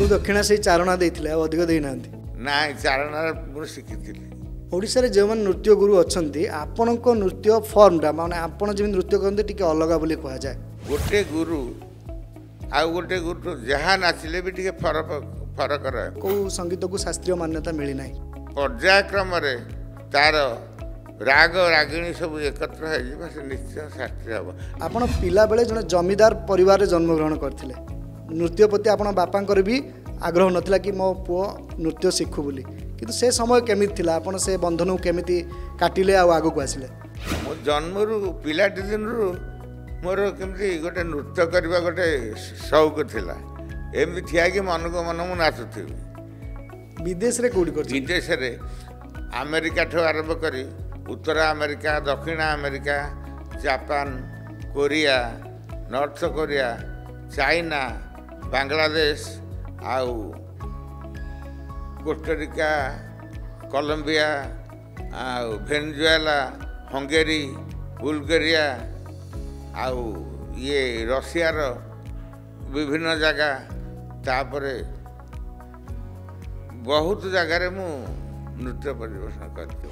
आपको दक्षिणा से चारणा देते अधिक देना ना चारणा मुझे शिखी ओडिशा जो मैंने नृत्य गुरु अच्छा आपण नृत्य फर्मटा माने आपण जमी नृत्य करते टी अलग बोली कह जाए गोटे गुरु आउ गोटे गुरु जहाँ नाचिले भी टी फरक फरक रहे कौ संगीत को शास्त्रीय मान्यता मिली ना पर्यायक्रम तार राग रागिणी सब एकत्र हो निश्चय शास्त्रीय हम आपण पिला बेले जने जमीदार परिवार जन्म ग्रहण करते नृत्य प्रति आपण बापांकर भी आग्रह नथिला कि मो पुओ नृत्य शिखु बोली किंतु से समय केमिति थिला आपण से बंधन केमिति काटिले आ आगु को आसिले मो जन्मरु पिलाटी दिनरु मोर केमिति गोटे नृत्य करबा गोटे शौक थिला एमि थिया कि मन को मन मु नाचुथि विदेश रे कोडी करथि विदेश रे अमेरिका ठो आरंभ करी उत्तर अमेरिका दक्षिण America Japan Korea north Korea China Bangladesh आउ कोस्टारिका कोलंबिया आउ वेनेजुएला हंगेरी बुल्गारिया आउ ये रशिया रो विभिन्न जगह तापरे बहुत जगह मु नृत्य परिवेशन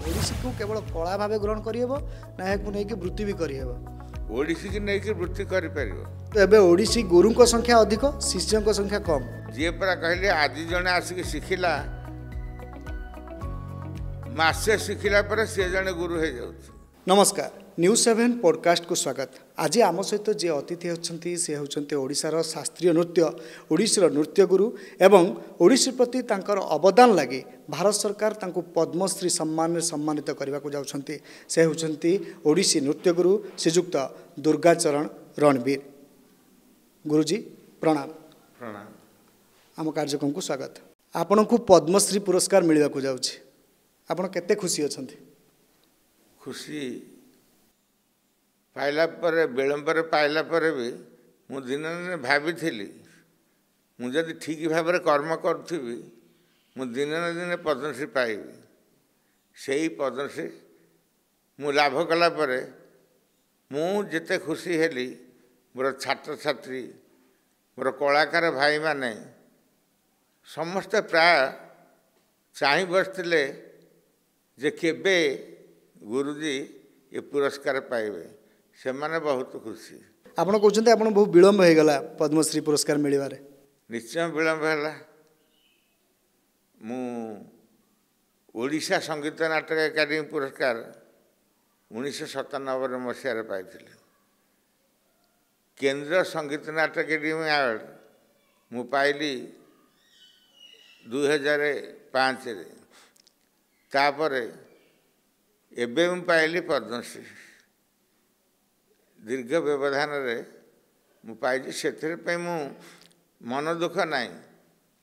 ओडिसी को केवल कला भाव ग्रहण करिहेबो ना याकु नै कि वृत्ति भी करिहेबो ओडिसी की नै कि वृत्ति करि परिबो तो एबे ओडिसी गुरु को संख्या अधिक शिष्यों को संख्या कम जे परा कहले आज जने आसिक शिखिला मासे शिखिला पर से जने गुरु हो जाउछ नमस्कार न्यूज 7 पॉडकास्ट को स्वागत आज आम सहित जे अतिथि होती से होती ओडिशार शास्त्रीय नृत्य ओडिशार नृत्य गुरु एवं ओडिशी प्रति तांकर अवदान लगे भारत सरकार तांको पद्मश्री सम्मान में सम्मानित करने को जाउछंती से होती ओडिशी नृत्य गुरु श्रीजुक्त दुर्गाचरण रणवीर गुरुजी प्रणाम प्रणाम आम कार्यक्रम को स्वागत आपण को पद्मश्री पुरस्कार मिलवा को जाउछि आपण केते खुशी अछंती खुशी पाइला पर विलंबर पाइला पर भी मु दिन दिन भाभी मुझे ठीक भाव में कर्म करी मु दिन दिन पद्मश्री पाइबी से ही पद्मश्री मु लाभ कला पर मु जिते खुशी हेली मोर छात्र छात्री मोर कलाकार भाई माने समस्ते प्राय चाह बसते जे केबे गुरुजी ये पुरस्कार पाइबे से माने बहुत खुशी आपण कहते आप बहुत विलम्ब हो गला पद्मश्री पुरस्कार मिलवारे निश्चय विलम्ब है मु ओडिशा संगीत नाटक एकाडेमी पुरस्कार 1997 मसीह पाई केंद्र संगीत नाटक एकाडेमी अवार्ड मु पाइली 2005 रे तापरे एबे मु पाइली पद्मश्री दीर्घ व्यवधान रे मु पाइली से मु मन दुख नाई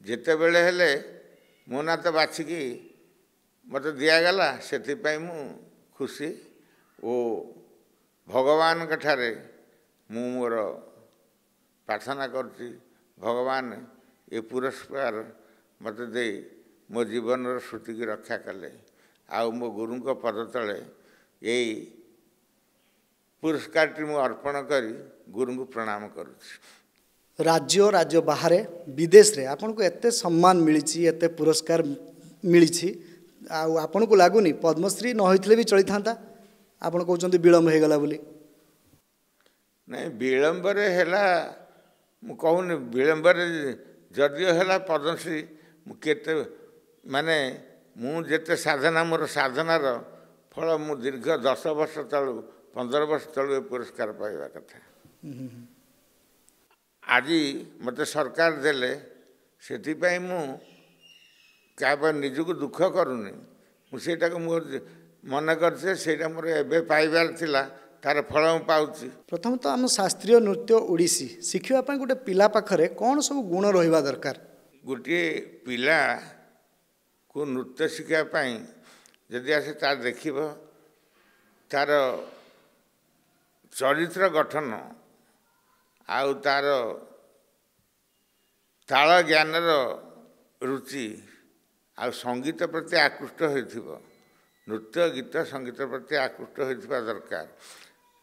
जिते बेले हेले मो ना तो बाछिकी मत दिगला से मु खुशी ओ भगवान ठारे मु मोर प्रार्थना करती भगवान ये पुरस्कार मत दे मो जीवन श्रुति की रक्षा कले आउ मो गुरु को पद तले यही पुरस्कार मु अर्पण करी गुरु को प्रणाम करुछि राज्य राज्य बाहर विदेश रे आपन को एते सम्मान मिली एते पुरस्कार मिली आपन को लागुनी पद्मश्री न होइतले भी चली थांता आपन कहउचंती विलंब हो गला बोली नहीं विलंब रे हैला मु कहूनी विलंब रे जदियो हैला पद्मश्री केते माने मु जेते साधना मोर साधनार फल मु दीर्घ 10 वर्ष तलू 15 वर्ष तलू पुरस्कार पाइबा कथा आज मत सरकार देले से मु क्या निजक दुख करूनी मुझे मोर मन कर मोर एबे पाइबार थिला तार फल मु पाउछि प्रथम तो आम शास्त्रीय नृत्य ओडिसी शिखिबा पय गोटे पिला पाखरे कौन सब गुण रहिबा दरकार गोटे पिला को नृत्य शिखा जदि आसे तार देखिब तार चरित्र गठन आउ तार ताल ज्ञान रुचि आ संगीत प्रति आकृष्ट हो नृत्य गीत संगीत प्रति आकृष्ट हो दरकार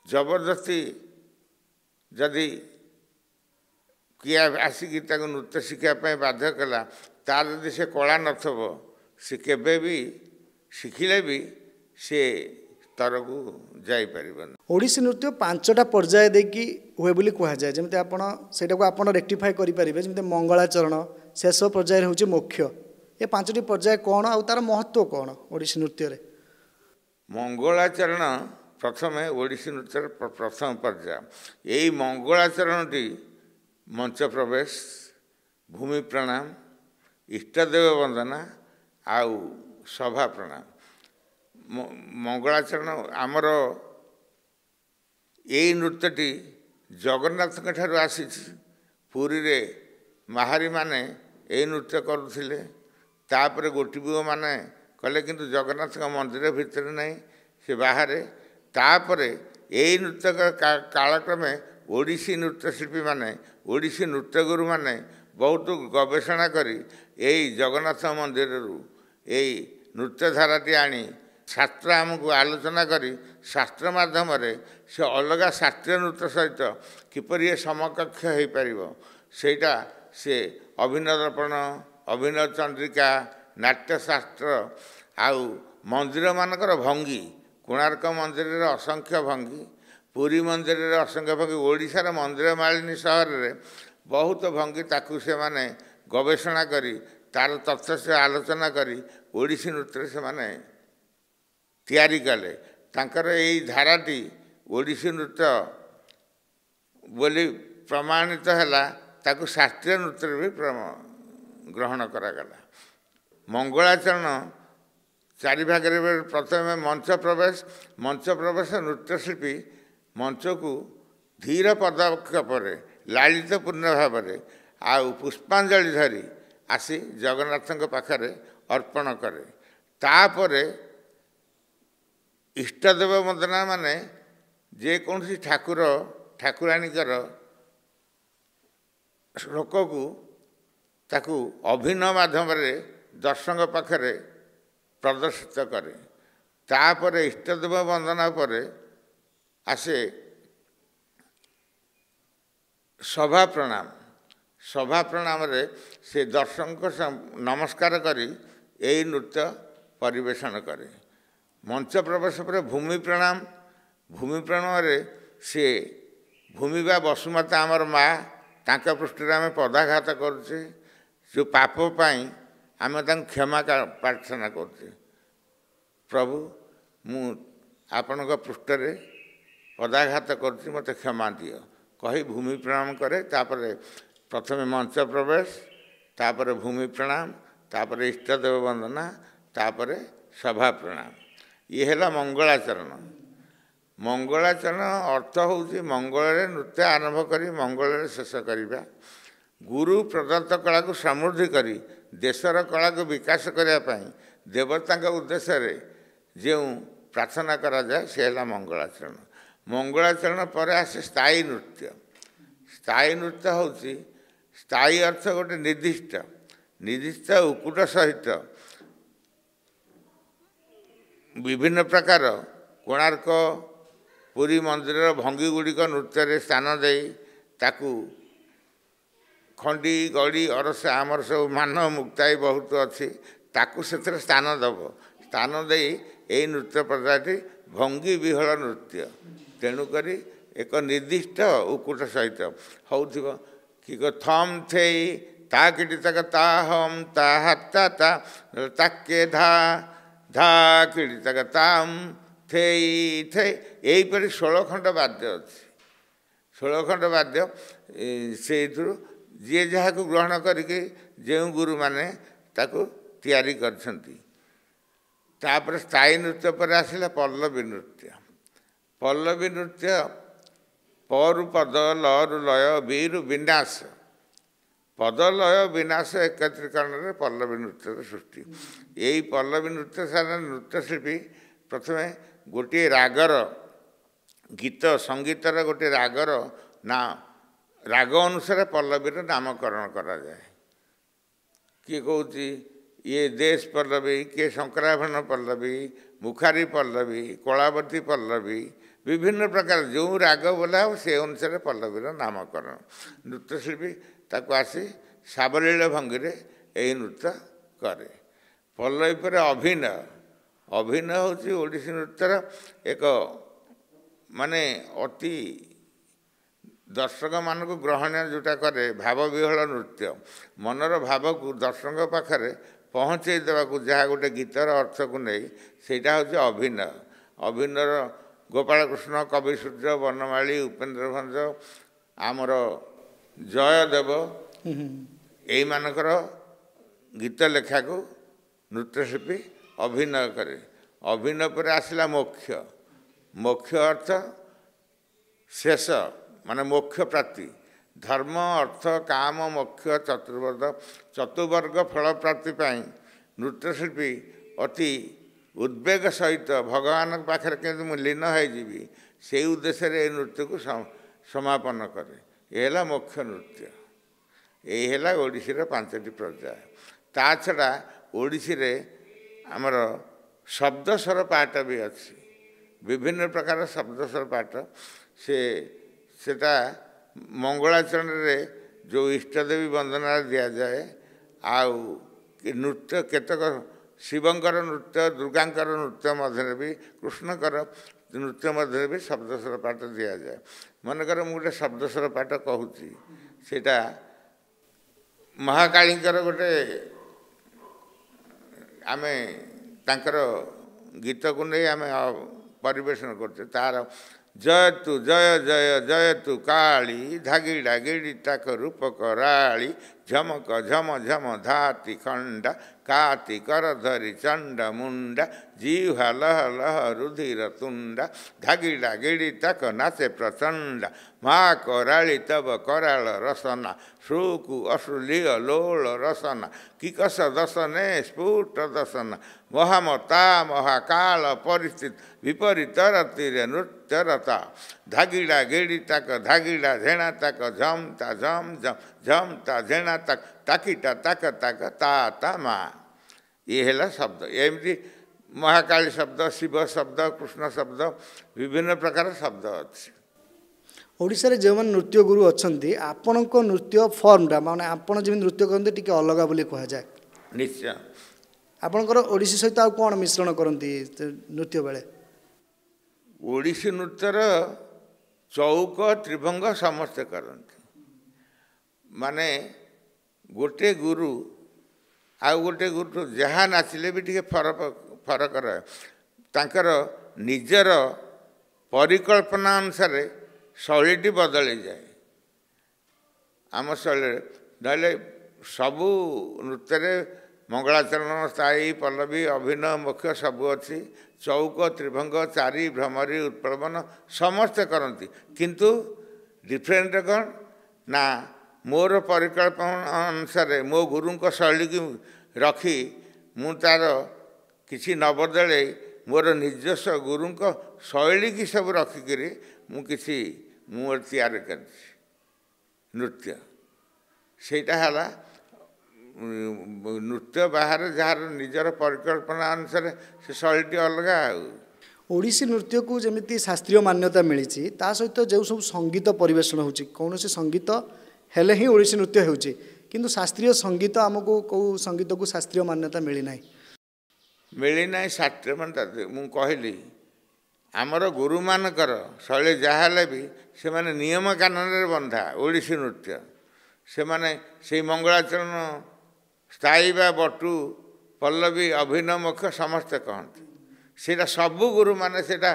जबरदस्ती जदि किए आसिकी नृत्य शिखापी बाध्य कला तार यदि से कला नथब से केबे भी शिखिले भी से स्तर को जापर। ओडिसी नृत्य 5टा पर्याय देकी हुए बोली कह जाए जमी आप आपण रेक्टिफाई करेंगे जमी मंगलाचरण शेष पर्याय हूँ मुख्य ये 5टी पर्याय कौन आ तार महत्व कौन ओडिसी नृत्य रे? मंगलाचरण प्रथम ओडिसी नृत्य प्रथम पर्याय यही मंगलाचरणटी मंच प्रवेश भूमि प्रणाम इष्टदेव वंदना आउ सभा प्रणाम। मंगलाचरण आमर यही नृत्यटी जगन्नाथ ठारू आसी पुरी रे माहारी माने यही नृत्य करुले तापर गोटीपुओ माने कले किंतु जगन्नाथ मंदिर भितर नहीं से बाहर तापर यही नृत्य कालक्रमे ओडिसी नृत्यशिल्पी माने ओडिसी नृत्यगुरु माने बहुत गवेषणा करी यही जगन्नाथ मंदिर यही नृत्यधाराटी आनी शास्त्र आमको आलोचना करी शास्त्र माध्यम से अलग शास्त्रीय नृत्य सहित किपर ये समकक्ष हो पार सेटा से अभिनय दर्पण अभिनय चंद्रिका नाट्यशास्त्र आउ मंदिर मानकर भंगी कोणार्क मंदिर असंख्य भंगी पुरी मंदिर असंख्य भंगी ओडिशार मंदिर मालिनी सहर में बहुत भंगी ताकू से माने गवेषणा करी तार तथ्य से आलोचना करी ओडिसी नृत्य से माने तैयारी कले तांकर यही धाराटी ओडिसी नृत्य बोली प्रमाणित है ताकू शास्त्रीय नृत्य भी ग्रहण करागला। मंगलाचरण चारि भाग प्रथम मंच प्रवेश नृत्यशिल्पी मंच को धीर पदक्षेप लालितपूर्ण भाव आउ पुष्पांजलि धरी आसी जगन्नाथ पाखरे अर्पण करे तापर इष्टदेव वंदना माने जेकोसी ठाकुर ठाकुराणीकर श्लोक को ताकू अभिनय माध्यम दर्शक पाखरे प्रदर्शित करे तापर इष्टदेव वंदना पर आसे सभा प्रणाम रे से दर्शक नमस्कार करी यही नृत्य परिवेषण करे। मंच प्रवेश पर भूमि प्रणाम रे से भूमि बा वसुमाता आमर माँ तांका पृष्ठ आम पदाघात करुचे जो पाप पाई आम क्षमा प्रार्थना करुचे प्रभु मु आपण पृष्ठ पदाघात करुँच मत क्षमा दियो कही भूमि प्रणाम करे तापर प्रथम मंच प्रवेश तापर भूमि प्रणाम तापर इष्टदेव वंदना तापर सभा प्रणाम ये है मंगलाचरण। मंगलाचरण अर्थ हूँ मंगल नृत्य आरंभ करी मंगल शेष करवा गुरु प्रदत्त कला को समृद्धि करी देशर कला को विकास करने देवता उद्देश्य जो प्रार्थना करा जाए से है मंगलाचरण। मंगलाचरण पर आसे स्थायी नृत्य हूँ स्थायी अर्थ गोटे निर्दिष्ट उकुट सहित विभिन्न प्रकार कोणार्क पुरी मंदिर भंगी गुड़िक नृत्य स्थान दे ताकू खंडी गड़ी अरस आमर सब मान मुक्ताई बहुत अच्छी ताकू से स्थान दब स्थान दे यही नृत्य प्रजाति भंगी विहल नृत्य तेणुक एक निर्दिष्ट उकुट सहित हो कि थम थे ता किटी तक ता हम ता हाता ता ताके धा धा किटी तक ताम थे यहीपरि 16 खंड वाद्य अच्छे 16 खंड वाद्य से जी जहाँ को ग्रहण करके जो गुरु माने ताको तैयारी करछंती। तापर स्थायी नृत्य पर आसला पल्लवी नृत्य परु पद लरु लय बीरु विनाश पद लय विनाश एकत्रीकरण में पल्लवी नृत्य सृष्टि यही पल्लवी नृत्य सारा नृत्यशिल्पी प्रथम गोटे रागर गीत संगीतर गोटे रागर ना राग अनुसार पल्लवीर नामकरण करा जाए किए कहूँ ये देश पल्लवी किए शंकराभरण पल्लवी मुखारी पल्लवी कलावती पल्लवी विभिन्न प्रकार जो राग बोला से अनुसार पल्लवीर नामकरण नृत्यशिल्पी ତାକୁ ଆସି ସାବଲୀଳ ଭଙ୍ଗୀରେ ଏହି ନୃତ୍ୟ କରେ। ପଲ୍ଲବୀ ପରେ ଅଭିନୟ। ଅଭିନୟ ହେଉଛି ଓଡ଼ିଶୀ ନୃତ୍ୟର ଏକ ମାନେ ଅତି ଦର୍ଶକମାନଙ୍କୁ ଗ୍ରହଣୀୟ ଯେଉଁଟା କରେ ଭାବ ବିହ୍ୱଳ ନୃତ୍ୟ। ମନର ଭାବକୁ ଦର୍ଶକଙ୍କ ପାଖରେ ପହଞ୍ଚେଇ ଦେବାକୁ ଯାହା ଗୋଟେ ଗୀତର ଅର୍ଥକୁ ନେଇ ସେଇଟା ହେଉଛି ଅଭିନୟ। ଅଭିନୟର ଗୋପାଳକୃଷ୍ଣ, କବି ସୂର୍ଯ୍ୟ, ବନମାଳୀ, ଉପେନ୍ଦ୍ର ଭଞ୍ଜ, ଆମର ଜୟଦେବ ଏଇମାନଙ୍କର ଗୀତ ଲେଖାକୁ ନୃତ୍ୟଶିଳ୍ପୀ ଅଭିନୟ କରେ। ଅଭିନୟ ପରେ ଆସିଲା ମୋକ୍ଷ। ମୋକ୍ଷ ଅର୍ଥ ଶେଷ, ମାନେ ମୋକ୍ଷ ପ୍ରାପ୍ତି। ଧର୍ମ, ଅର୍ଥ, କାମ, ମୋକ୍ଷ ଚତୁବର୍ଗ ଫଳ ପ୍ରାପ୍ତି ପାଇଁ ନୃତ୍ୟଶିଳ୍ପୀ ଅତି ଉଦ୍ବେଗ ସହିତ ଭଗବାନଙ୍କ ପାଖରେ କେମିତି ମୁଁ ଲୀନ ହୋଇଯିବି ସେଇ ଉଦ୍ଦେଶ୍ୟରେ ଏହି ନୃତ୍ୟକୁ ସମାପନ କରେ। ଏ ହେଲା ମୋକ୍ଷ ନୃତ୍ୟ। ଏହି ହେଲା ଓଡ଼ିଶୀର 5ଟି ପର୍ଯ୍ୟାୟ। ତା ଛଡ଼ା ଓଡ଼ିଶୀରେ ଆମର ଶବ୍ଦସ୍ୱର ପାଠ ବି ଅଛି। ବିଭିନ୍ନ ପ୍ରକାର ଶବ୍ଦସ୍ୱର ପାଠ। ସେଟା ମଙ୍ଗଳାଚରଣରେ ଯେଉଁ ଇଷ୍ଟଦେବୀ ବନ୍ଦନାରେ ଦିଆଯାଏ। ଆଉ ନୃତ୍ୟ କେତେକ ଶିବଙ୍କର ନୃତ୍ୟ, ଦୁର୍ଗାଙ୍କର ନୃତ୍ୟ ମଧ୍ୟରେ ବି, କୃଷ୍ଣଙ୍କର ନୃତ୍ୟ ମଧ୍ୟରେ ବି ଶବ୍ଦସ୍ୱର ପାଠ ଦିଆଯାଏ। ମନେକର ମୁଁ ଗୋଟେ ଶବ୍ଦସ୍ୱର ପାଠ କହୁଛି, ସେଇଟା ମହାକାଳୀଙ୍କର ଗୋଟେ ଆମେ ତାଙ୍କର ଗୀତକୁ ନେଇ ଆମେ ପରିବେଷଣ କରୁଛେ। ତାର ଜୟତୁ ଜୟ ଜୟ ଜୟତୁ କାଳୀ, ଧାଗିଡ଼ା ଗିଡ଼ିତାକ ରୂପକ ରାଳି, ଝମକ ଝମ ଝମ ଧାତି ଖଣ୍ଡା, କାତି କରଧରି ଚଣ୍ଡ ମୁଣ୍ଡା, ଜିହ୍ୱା ଲହ ଲହ ରୁଧିର ତୁଣ୍ଡା, ଧାଗିଡ଼ା ଗିଡ଼ିତାକ ନାଚେ ପ୍ରଚଣ୍ଡା, ମା କରାଳି ତବ କରାଳ ରସନା, ଶ୍ରୁକୁ ଅଶ୍ରୁଲିୟ ଲୋଳ ରସନା, କିକସ ଦଶନେ ସ୍ଫୁଟ ଦଶନା, ମହାମତା ମହାକାଳ ପରିସ୍ଥିତି ବିପରୀତ ରତିରେ ନୃତ୍ୟରତା, ଧାଗିଡ଼ା ଗିଡ଼ିତାକ ଧାଗିଡ଼ା ଝେଣା ତାକ ଝମତା ଝମ ଝମ ଝମତା ଝେଣା ତାକ ତାକିଟା ତାକ ତାକ ତା ତା ମା। ଇଏ ହେଲା ଶବ୍ଦ। ଏମିତି ମହାକାଳୀ ଶବ୍ଦ, ଶିବ ଶବ୍ଦ, କୃଷ୍ଣ ଶବ୍ଦ, ବିଭିନ୍ନ ପ୍ରକାର ଶବ୍ଦ ଅଛି। ଓଡ଼ିଶାରେ ଯେଉଁମାନେ ନୃତ୍ୟ ଗୁରୁ ଅଛନ୍ତି, ଆପଣଙ୍କ ନୃତ୍ୟ ଫର୍ମଟା ମାନେ ଆପଣ ଯେମିତି ନୃତ୍ୟ କରନ୍ତି ଟିକେ ଅଲଗା ବୋଲି କୁହାଯାଏ। ନିଶ୍ଚୟ। ଆପଣଙ୍କର ଓଡ଼ିଶୀ ସହିତ ଆଉ କ'ଣ ମିଶ୍ରଣ କରନ୍ତି ନୃତ୍ୟ ବେଳେ? ଓଡ଼ିଶୀ ନୃତ୍ୟର ଚୌକ ତ୍ରିଭଙ୍ଗ ସମସ୍ତେ କରନ୍ତି। ମାନେ ଗୋଟିଏ ଗୁରୁ ଆଉ ଗୋଟିଏ ଗୁରୁ ଯାହା ନାଚିଲେ ବି ଟିକେ ଫରକ ରହେ। ତାଙ୍କର ନିଜର ପରିକଳ୍ପନା ଅନୁସାରେ ଶୈଳୀଟି ବଦଳିଯାଏ। ଆମ ଶୈଳୀରେ ନହେଲେ ସବୁ ନୃତ୍ୟରେ ମଙ୍ଗଳାଚରଣ, ସ୍ଥାୟୀ, ପଲ୍ଲବୀ, ଅଭିନୟ, ମୋକ୍ଷ ସବୁ ଅଛି। ଚୌକ, ତ୍ରିଭଙ୍ଗ, ଚାରି, ଭ୍ରମରୀ, ଉତ୍ପ୍ଳବନ ସମସ୍ତେ କରନ୍ତି। କିନ୍ତୁ ଡିଫରେଣ୍ଟ କ'ଣ ନା ମୋର ପରିକଳ୍ପନା ଅନୁସାରେ ମୋ ଗୁରୁଙ୍କ ଶୈଳୀକୁ ରଖି ମୁଁ ତାର କିଛି ନ ବଦଳେଇ ମୋର ନିଜସ୍ୱ ଗୁରୁଙ୍କ ଶୈଳୀକି ସବୁ ରଖିକରି ମୁଁ ତିଆରି କରିଛି ନୃତ୍ୟ। ସେଇଟା ହେଲା ନୃତ୍ୟ ବାହାରେ ଯାହାର ନିଜର ପରିକଳ୍ପନା ଅନୁସାରେ ସେ ଶୈଳୀଟି ଅଲଗା। ଆଉ ଓଡ଼ିଶୀ ନୃତ୍ୟକୁ ଯେମିତି ଶାସ୍ତ୍ରୀୟ ମାନ୍ୟତା ମିଳିଛି, ତା ସହିତ ଯେଉଁ ସବୁ ସଙ୍ଗୀତ ପରିବେଷଣ ହେଉଛି, କୌଣସି ସଙ୍ଗୀତ ହେଲେ ହିଁ ଓଡ଼ିଶୀ ନୃତ୍ୟ ହେଉଛି, କିନ୍ତୁ ଶାସ୍ତ୍ରୀୟ ସଙ୍ଗୀତ ଆମକୁ କେଉଁ ସଙ୍ଗୀତକୁ ଶାସ୍ତ୍ରୀୟ ମାନ୍ୟତା ମିଳିନାହିଁ। ମିଳିନାହିଁ ଶାସ୍ତ୍ରୀୟ ମାନ୍ୟତା। ମୁଁ କହିଲି ଆମର ଗୁରୁମାନଙ୍କର ଶୈଳୀ ଯାହା ହେଲେ ବି ସେମାନେ ନିୟମ କାନୁନରେ ବନ୍ଧା। ଓଡ଼ିଶୀ ନୃତ୍ୟ ସେମାନେ ସେଇ ମଙ୍ଗଳାଚରଣ, ସ୍ଥାୟୀ ବା ବଟୁ, ପଲ୍ଲବୀ, ଅଭିନୟ, ମୋକ୍ଷ ସମସ୍ତେ କହନ୍ତି। ସେଇଟା ସବୁ ଗୁରୁମାନେ ସେଇଟା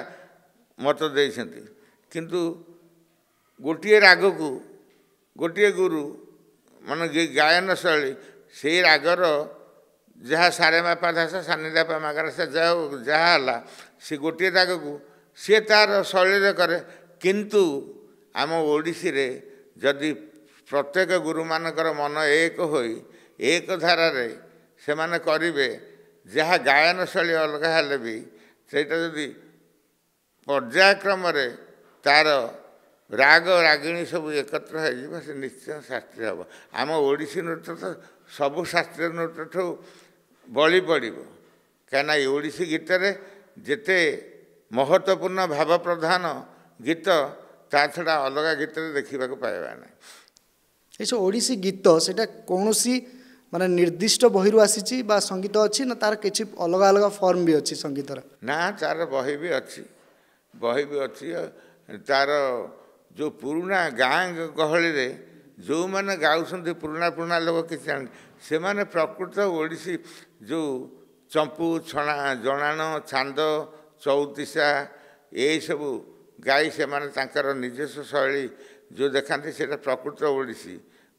ମତ ଦେଇଛନ୍ତି। କିନ୍ତୁ ଗୋଟିଏ ରାଗକୁ ଗୋଟିଏ ଗୁରୁ ମାନେ ଗାୟନ ଶୈଳୀ, ସେଇ ରାଗର ଯାହା ସାରେ ମାପା ଧାସ ସାନିଧାପା ମାଗାର ସେ ଯାହା ହେଲା ସେ ଗୋଟିଏ ରାଗକୁ ସିଏ ତାର ଶୈଳୀରେ କରେ। କିନ୍ତୁ ଆମ ଓଡ଼ିଶୀରେ ଯଦି ପ୍ରତ୍ୟେକ ଗୁରୁମାନଙ୍କର ମନ ଏକ ହୋଇ ଏକ ଧାରାରେ ସେମାନେ କରିବେ, ଯାହା ଗାୟନ ଶୈଳୀ ଅଲଗା ହେଲେ ବି ସେଇଟା ଯଦି ପର୍ଯ୍ୟାୟକ୍ରମରେ ତାର ରାଗ ରାଗିଣୀ ସବୁ ଏକତ୍ର ହୋଇଯିବ, ସେ ନିଶ୍ଚୟ ଶାସ୍ତ୍ରୀୟ ହେବ। ଆମ ଓଡ଼ିଶୀ ନୃତ୍ୟ ତ ସବୁ ଶାସ୍ତ୍ରୀୟ ନୃତ୍ୟଠୁ ବଳି ପଡ଼ିବ। କାହିଁକିନା ଏ ଓଡ଼ିଶୀ ଗୀତରେ ଯେତେ ମହତ୍ତ୍ୱପୂର୍ଣ୍ଣ ଭାବପ୍ରଧାନ ଗୀତ ତା ଛଡ଼ା ଅଲଗା ଗୀତରେ ଦେଖିବାକୁ ପାଇବା ନାହିଁ। ଏ ସବୁ ଓଡ଼ିଶୀ ଗୀତ ସେଇଟା କୌଣସି ମାନେ ନିର୍ଦ୍ଦିଷ୍ଟ ବହିରୁ ଆସିଛି ବା ସଙ୍ଗୀତ ଅଛି ନା ତାର କିଛି ଅଲଗା ଅଲଗା ଫର୍ମ ବି ଅଛି ସଙ୍ଗୀତର? ନା, ତାର ବହି ବି ଅଛି, ବହି ବି ଅଛି। ତାର ଯେଉଁ ପୁରୁଣା ଗାଁ ଗହଳିରେ ଯେଉଁମାନେ ଗାଉଛନ୍ତି, ପୁରୁଣା ପୁରୁଣା ଲୋକ କିଛି ଜାଣି, ସେମାନେ ପ୍ରକୃତ ଓଡ଼ିଶୀ ଯେଉଁ ଚମ୍ପୁ, ଛଣା, ଜଣାଣ, ଛାନ୍ଦ, ଚଉତିଶା ଏଇସବୁ ଗାଇ ସେମାନେ ତାଙ୍କର ନିଜସ୍ୱ ଶୈଳୀ ଯେଉଁ ଦେଖାନ୍ତି ସେଇଟା ପ୍ରକୃତ ଓଡ଼ିଶୀ।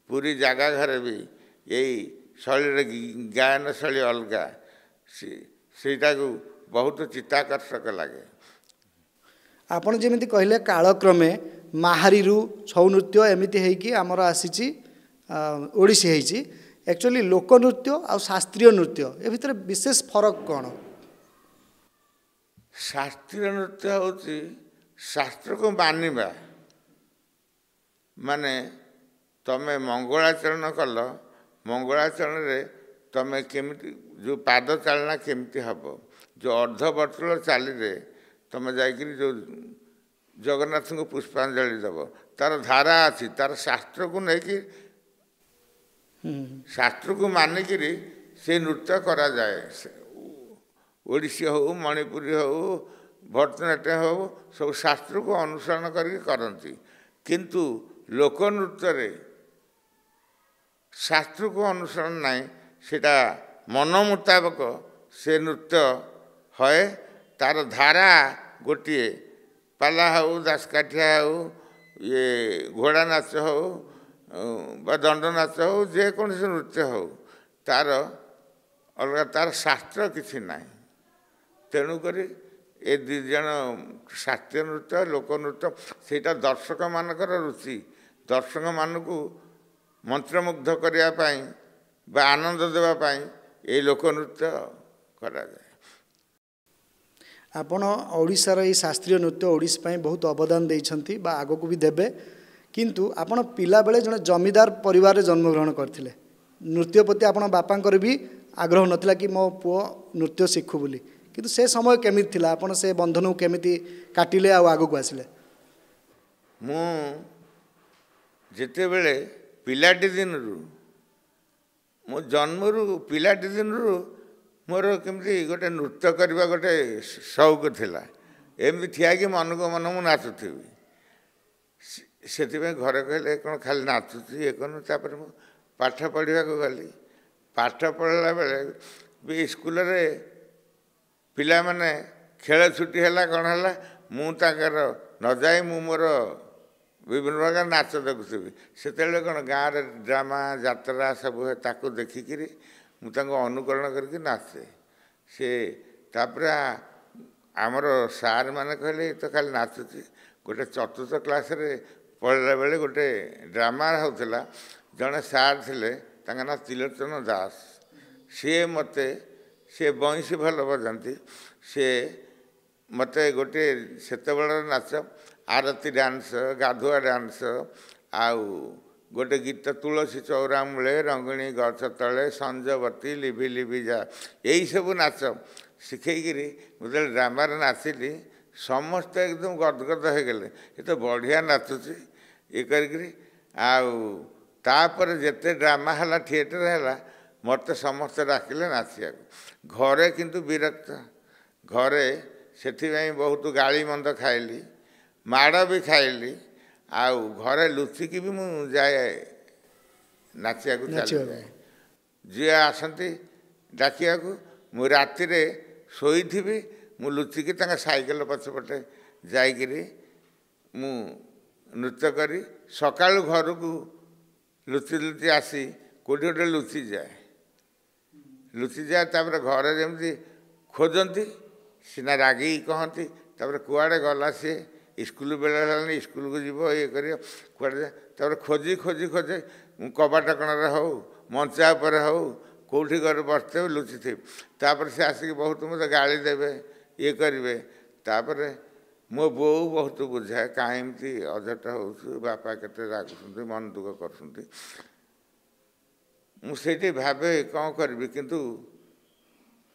ପୁରୀ ଜାଗା ଘରେ ବି ଏଇ ଶୈଳୀରେ ଗାୟନ ଶୈଳୀ ଅଲଗା, ସେଇଟାକୁ ବହୁତ ଚିତ୍ତାକର୍ଷକ ଲାଗେ। ଆପଣ ଯେମିତି କହିଲେ କାଳକ୍ରମେ ମାହାରୀରୁ ଛଉ ନୃତ୍ୟ ଏମିତି ହେଇକି ଆମର ଆସିଛି ଓଡ଼ିଶୀ ହେଇଛି। ଆକ୍ଚୁଆଲି ଲୋକନୃତ୍ୟ ଆଉ ଶାସ୍ତ୍ରୀୟ ନୃତ୍ୟ ଏ ଭିତରେ ବିଶେଷ ଫରକ କ'ଣ? ଶାସ୍ତ୍ରୀୟ ନୃତ୍ୟ ହେଉଛି ଶାସ୍ତ୍ରକୁ ମାନିବା। ମାନେ ତମେ ମଙ୍ଗଳାଚରଣ କଲ, ମଙ୍ଗଳାଚରଣରେ ତମେ କେମିତି ଯେଉଁ ପାଦ ଚାଳନା କେମିତି ହେବ, ଯେଉଁ ଅର୍ଦ୍ଧବର୍ତ୍ତୁଳ ଚାଲିରେ ତମେ ଯାଇକରି ଯେଉଁ ଜଗନ୍ନାଥଙ୍କୁ ପୁଷ୍ପାଞ୍ଜଳି ଦେବ, ତାର ଧାରା ଅଛି, ତାର ଶାସ୍ତ୍ରକୁ ନେଇକି ଶାସ୍ତ୍ରକୁ ମାନିକିରି ସେ ନୃତ୍ୟ କରାଯାଏ। ଓଡ଼ିଶୀ ହେଉ, ମଣିପୁରୀ ହେଉ, ଭରତନାଟ୍ୟ ହେଉ, ସବୁ ଶାସ୍ତ୍ରକୁ ଅନୁସରଣ କରିକି କରନ୍ତି। କିନ୍ତୁ ଲୋକନୃତ୍ୟରେ ଶାସ୍ତ୍ରକୁ ଅନୁସରଣ ନାହିଁ, ସେଇଟା ମନ ମୁତାବକ ସେ ନୃତ୍ୟ ହଏ। ତାର ଧାରା ଗୋଟିଏ, ପାଲା ହେଉ, ଦାସକାଠିଆ ହେଉ, ଘୋଡ଼ା ନାଚ ହେଉ ବା ଦଣ୍ଡ ନାଚ ହେଉ, ଯେକୌଣସି ନୃତ୍ୟ ହେଉ, ତାର ଅଲଗା, ତାର ଶାସ୍ତ୍ର କିଛି ନାହିଁ। ତେଣୁକରି ଏ ଦୁଇ ଜଣ ଶାସ୍ତ୍ରୀୟ ନୃତ୍ୟ, ଲୋକନୃତ୍ୟ, ସେଇଟା ଦର୍ଶକମାନଙ୍କର ରୁଚି। ଦର୍ଶକମାନଙ୍କୁ ମନ୍ତ୍ରମୁଗ୍ଧ କରିବା ପାଇଁ ବା ଆନନ୍ଦ ଦେବା ପାଇଁ ଏଇ ଲୋକନୃତ୍ୟ କରାଯାଏ। ଆପଣ ଓଡ଼ିଶାର ଏଇ ଶାସ୍ତ୍ରୀୟ ନୃତ୍ୟ ଓଡ଼ିଶୀ ପାଇଁ ବହୁତ ଅବଦାନ ଦେଇଛନ୍ତି ବା ଆଗକୁ ବି ଦେବେ। କିନ୍ତୁ ଆପଣ ପିଲାବେଳେ ଜଣେ ଜମିଦାର ପରିବାରରେ ଜନ୍ମଗ୍ରହଣ କରିଥିଲେ। ନୃତ୍ୟ ପ୍ରତି ଆପଣ ବାପାଙ୍କର ବି ଆଗ୍ରହ ନଥିଲା କି ମୋ ପୁଅ ନୃତ୍ୟ ଶିଖୁ ବୋଲି। କିନ୍ତୁ ସେ ସମୟ କେମିତି ଥିଲା? ଆପଣ ସେ ବନ୍ଧନକୁ କେମିତି କାଟିଲେ ଆଉ ଆଗକୁ ଆସିଲେ? ମୁଁ ଯେତେବେଳେ ପିଲାଟି ଦିନରୁ, ମୋ ଜନ୍ମରୁ ପିଲାଟି ଦିନରୁ ମୋର କେମିତି ଗୋଟେ ନୃତ୍ୟ କରିବା ଗୋଟେ ସଉକ ଥିଲା। ଏମିତି ଠିଆକି ମନକୁ ମନ ମୁଁ ନାଚୁଥିବି। ସେଥିପାଇଁ ଘରେ କହିଲେ କ'ଣ ଖାଲି ନାଚୁଛି ଇଏ କରୁନୁ। ତାପରେ ମୁଁ ପାଠ ପଢ଼ିବାକୁ ଗଲି। ପାଠ ପଢ଼ିଲା ବେଳେ ବି ସ୍କୁଲରେ ପିଲାମାନେ ଖେଳ ଛୁଟି ହେଲା କ'ଣ ହେଲା, ମୁଁ ତାଙ୍କର ନ ଯାଇ ମୁଁ ମୋର ବିଭିନ୍ନ ପ୍ରକାର ନାଚ ଦେଖୁଥିବି। ସେତେବେଳେ କ'ଣ ଗାଁରେ ଡ୍ରାମା, ଯାତ୍ରା ସବୁ ହୁଏ, ତାକୁ ଦେଖିକିରି ମୁଁ ତାଙ୍କୁ ଅନୁକରଣ କରିକି ନାଚେ। ସେ ତାପରେ ଆମର ସାର୍ ମାନେ କହିଲେ ଏ ତ ଖାଲି ନାଚୁଛି। ଗୋଟେ ଚତୁର୍ଥ କ୍ଲାସରେ ପଢ଼ିଲା ବେଳେ ଗୋଟେ ଡ୍ରାମା ହେଉଥିଲା, ଜଣେ ସାର୍ ଥିଲେ, ତାଙ୍କ ନାଁ ତ୍ରିଲୋଚନ ଦାସ। ସିଏ ବଇଁଶୀ ଭଲ ବଜାନ୍ତି। ସିଏ ମୋତେ ଗୋଟିଏ ସେତେବେଳର ନାଚ ଆରତୀ ଡ୍ୟାନ୍ସ, ଗାଧୁଆ ଡ୍ୟାନ୍ସ, ଆଉ ଗୋଟେ ଗୀତ ତୁଳସୀ ଚଉରା ମୂଳେ, ରଙ୍ଗିଣୀ ଗଛ ତଳେ, ସଞ୍ଜବତୀ, ଲିଭି ଲିଭି ଯା, ଏଇସବୁ ନାଚ ଶିଖେଇକିରି ମୁଁ ଯେତେବେଳେ ଡ୍ରାମାରେ ନାଚିଲି, ସମସ୍ତେ ଏକଦମ ଗଦଗଦ ହେଇଗଲେ, ଏ ତ ବଢ଼ିଆ ନାଚୁଛି ଇଏ କରିକିରି। ଆଉ ତାପରେ ଯେତେ ଡ୍ରାମା ହେଲା, ଥିଏଟର ହେଲା, ମୋତେ ସମସ୍ତେ ଡାକିଲେ ନାଚିବାକୁ। ଘରେ କିନ୍ତୁ ବିରକ୍ତ। ଘରେ ସେଥିପାଇଁ ବହୁତ ଗାଳି ମନ୍ଦ ଖାଇଲି, ମାଡ଼ ବି ଖାଇଲି। ଆଉ ଘରେ ଲୁଚିକି ବି ମୁଁ ଯାଏ ନାଚିବାକୁ ଚାଲିଯାଏ। ଯିଏ ଆସନ୍ତି ଡାକିବାକୁ, ମୁଁ ରାତିରେ ଶୋଇଥିବି, ମୁଁ ଲୁଚିକି ତାଙ୍କ ସାଇକେଲ ପଛପଟେ ଯାଇକିରି ମୁଁ ନୃତ୍ୟ କରି ସକାଳୁ ଘରକୁ ଲୁଚି ଲୁଚି ଆସି କେଉଁଠି ଗୋଟେ ଲୁଚିଯାଏ। ତାପରେ ଘରେ ଯେମିତି ଖୋଜନ୍ତି, ସିନା ରାଗିକି କହନ୍ତି, ତାପରେ କୁଆଡ଼େ ଗଲା ସିଏ, ସ୍କୁଲ ବେଳେ ହେଲାଣି ସ୍କୁଲକୁ ଯିବ, ଇଏ କରିବ, କୁଆଡ଼େ ଯାଏ। ତାପରେ ଖୋଜେ ମୁଁ କବାଟ କଣରେ ହେଉ, ମଞ୍ଚା ଉପରେ ହେଉ, କେଉଁଠି ଘରେ ବସିଥିବେ, ଲୁଚିଥିବି। ତାପରେ ସେ ଆସିକି ବହୁତ ମୋତେ ଗାଳି ଦେବେ, ଇଏ କରିବେ। ତାପରେ ମୋ ବୋଉ ବହୁତ ବୁଝାଏ, କାହିଁ ଏମିତି ଅଝଟ ହେଉଛୁ, ବାପା କେତେ ରାଗୁଛନ୍ତି, ମନ ଦୁଃଖ କରୁଛନ୍ତି। ମୁଁ ସେଇଠି ଭାବେ କ'ଣ କରିବି। କିନ୍ତୁ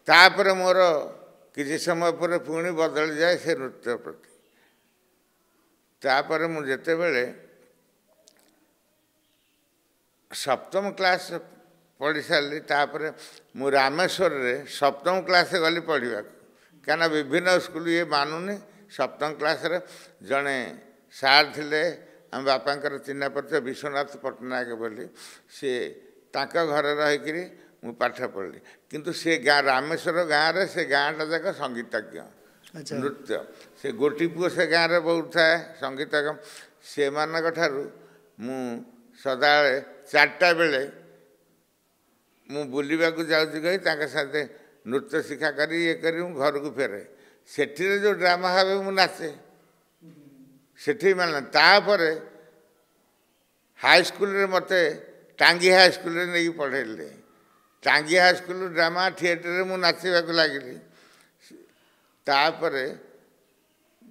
ତାପରେ ମୋର କିଛି ସମୟ ପରେ ପୁଣି ବଦଳିଯାଏ ସେ ନୃତ୍ୟ ପ୍ରତି। ତାପରେ ମୁଁ ଯେତେବେଳେ सप्तम क्लास पढ़ी सारी तापर मु रामेश्वर रे सप्तम क्लास गली पढ़ा क्या विभिन्न स्कूल ये मानुनी सप्तम क्लास रे जड़े सार थे आम बापांकर चिन्ह परिचय विश्वनाथ पट्टनायक बोली सी ताका घर रहीकि मु पाठ पढ़ी किंतु से गाँ रामेश्वर गाँव रे से गाँटा जाक संगीतज्ञ नृत्य से गोटी पुओ से गाँव रे बहुत थाए संगीतज्ञ से मानक ठारू मु सदाले 4टा बेले मु बुलिबा को जाउची कही ताके साथे नृत्य शिक्षा करी ये करी घर को फेरे सेठी जो ड्रामा भावे मु नाचे सेठी माने तापरे हाई स्कूल रे मते टांगी हाई स्कूल रे नहीं पढ़ेले टांगी हाई स्कूल ड्रामा थिएटर रे मु नाचीबा को लागिली तापरे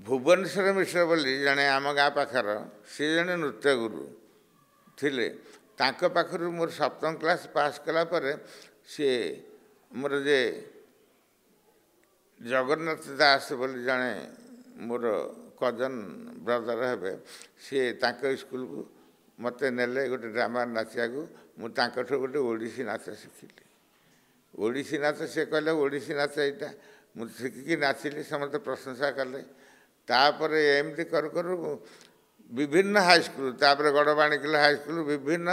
भुवनेश्वर मिश्र बोली जने आम गाँ पाखर सी जने नृत्य गुरु थिले तांको पाखरु मोर सप्तम क्लास पास कला परे सी मोर जे जगन्नाथ दास बोली जने मोर कजन ब्रदर हे सी तांको स्कूल को मत नेले गोटे ड्रामा नाचिया को मुझे गोटे ओडिसी नाच शिखिली ओडिसी नाच से कहले ओडिसी नाच यहाँ मुझे शिखिकी नाचिली समस्त प्रशंसा कले तापर एमती करू विभिन्न हाईस्कल तापर गड़बाणीकिल हाईस्कल विभिन्न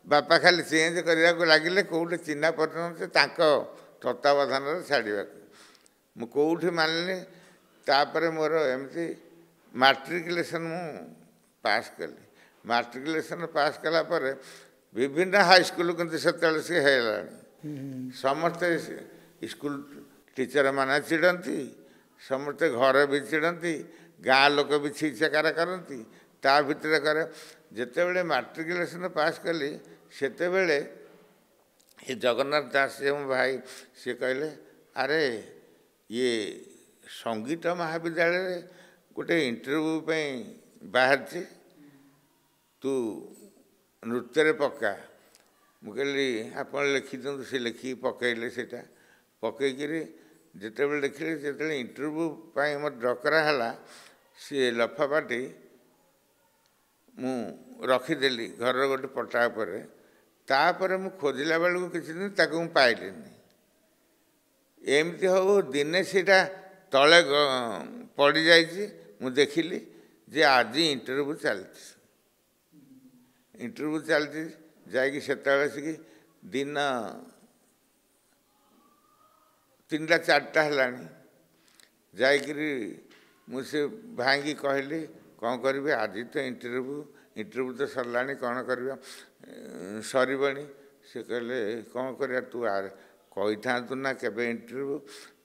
बापा खाली चेंज करने को लगिले कौटे चिन्ह पर्यटन से तत्वावधान छाड़ा मुझे मानिली तापर मोर एमती मैट्रिकुलेशन मु पास कली मैट्रिकुलेशन पास कला पर विभिन्न हाईस्कल किंतु से समस्ते स्कूल टीचर माने चिड़ती समस्ते घर भी चिड़ती गाँ लोक भी छीचकार करती ता भितर करे जिते बड़े मैट्रिकुलेशन पास कली सेते बेले ये जगन्नाथ दास जी मो भाई सी कहले अरे ये संगीत महाविद्यालय गोटे इंटरव्यू बाहर तू नृत्य पक्का मुझे आप लिखी दिखाँ सी लिखी पकईले से पकईकि जिते देखिले जो इंटरव्यू मत डकरा है सी लफापाटी मु रखीदेली घर गोटे पटा पर तापर मु खोजला बेलू किसी दिन ताकू पाइली एमती हो दिने सीटा तले पड़ जा देखिली जे आज इंटरव्यू चलती इंटरव्यू चलती जाकि से दिन 3टा 4टा है जाकि मुझे भाई कहली कौन करी आज तो इंटरव्यू तो सरला कौन कर सरबणी से कहले कौन कर तू कही था ना केबे इंटरव्यू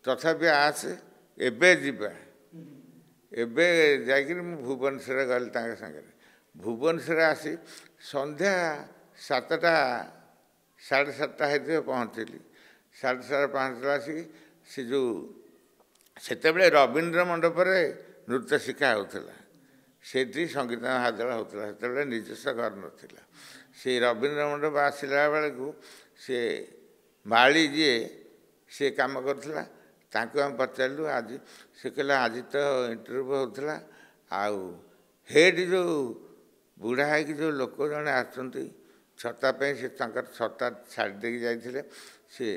तथापि आसे एबे जीवा एबे जाकि भुवनेश्वर गली सागर भुवनेश्वर आसी संध्या 7टा 7:30 है पहुँचली 7:30 पहुँचला आसिक से जो सेते रवीन्द्र मंडप नृत्य शिक्षा होता से संगीत महाविद्यालय होता से निजस्व घर नाला से रवीन्द्र मंडप आसला बेलू से माली जी से कम करूला आम पचारू आज से कहला आज तो इंटरव्यू होता आउ हेड जो बुढ़ा है कि जो लोक जड़े छता से छता छाड़ी दे जाते सी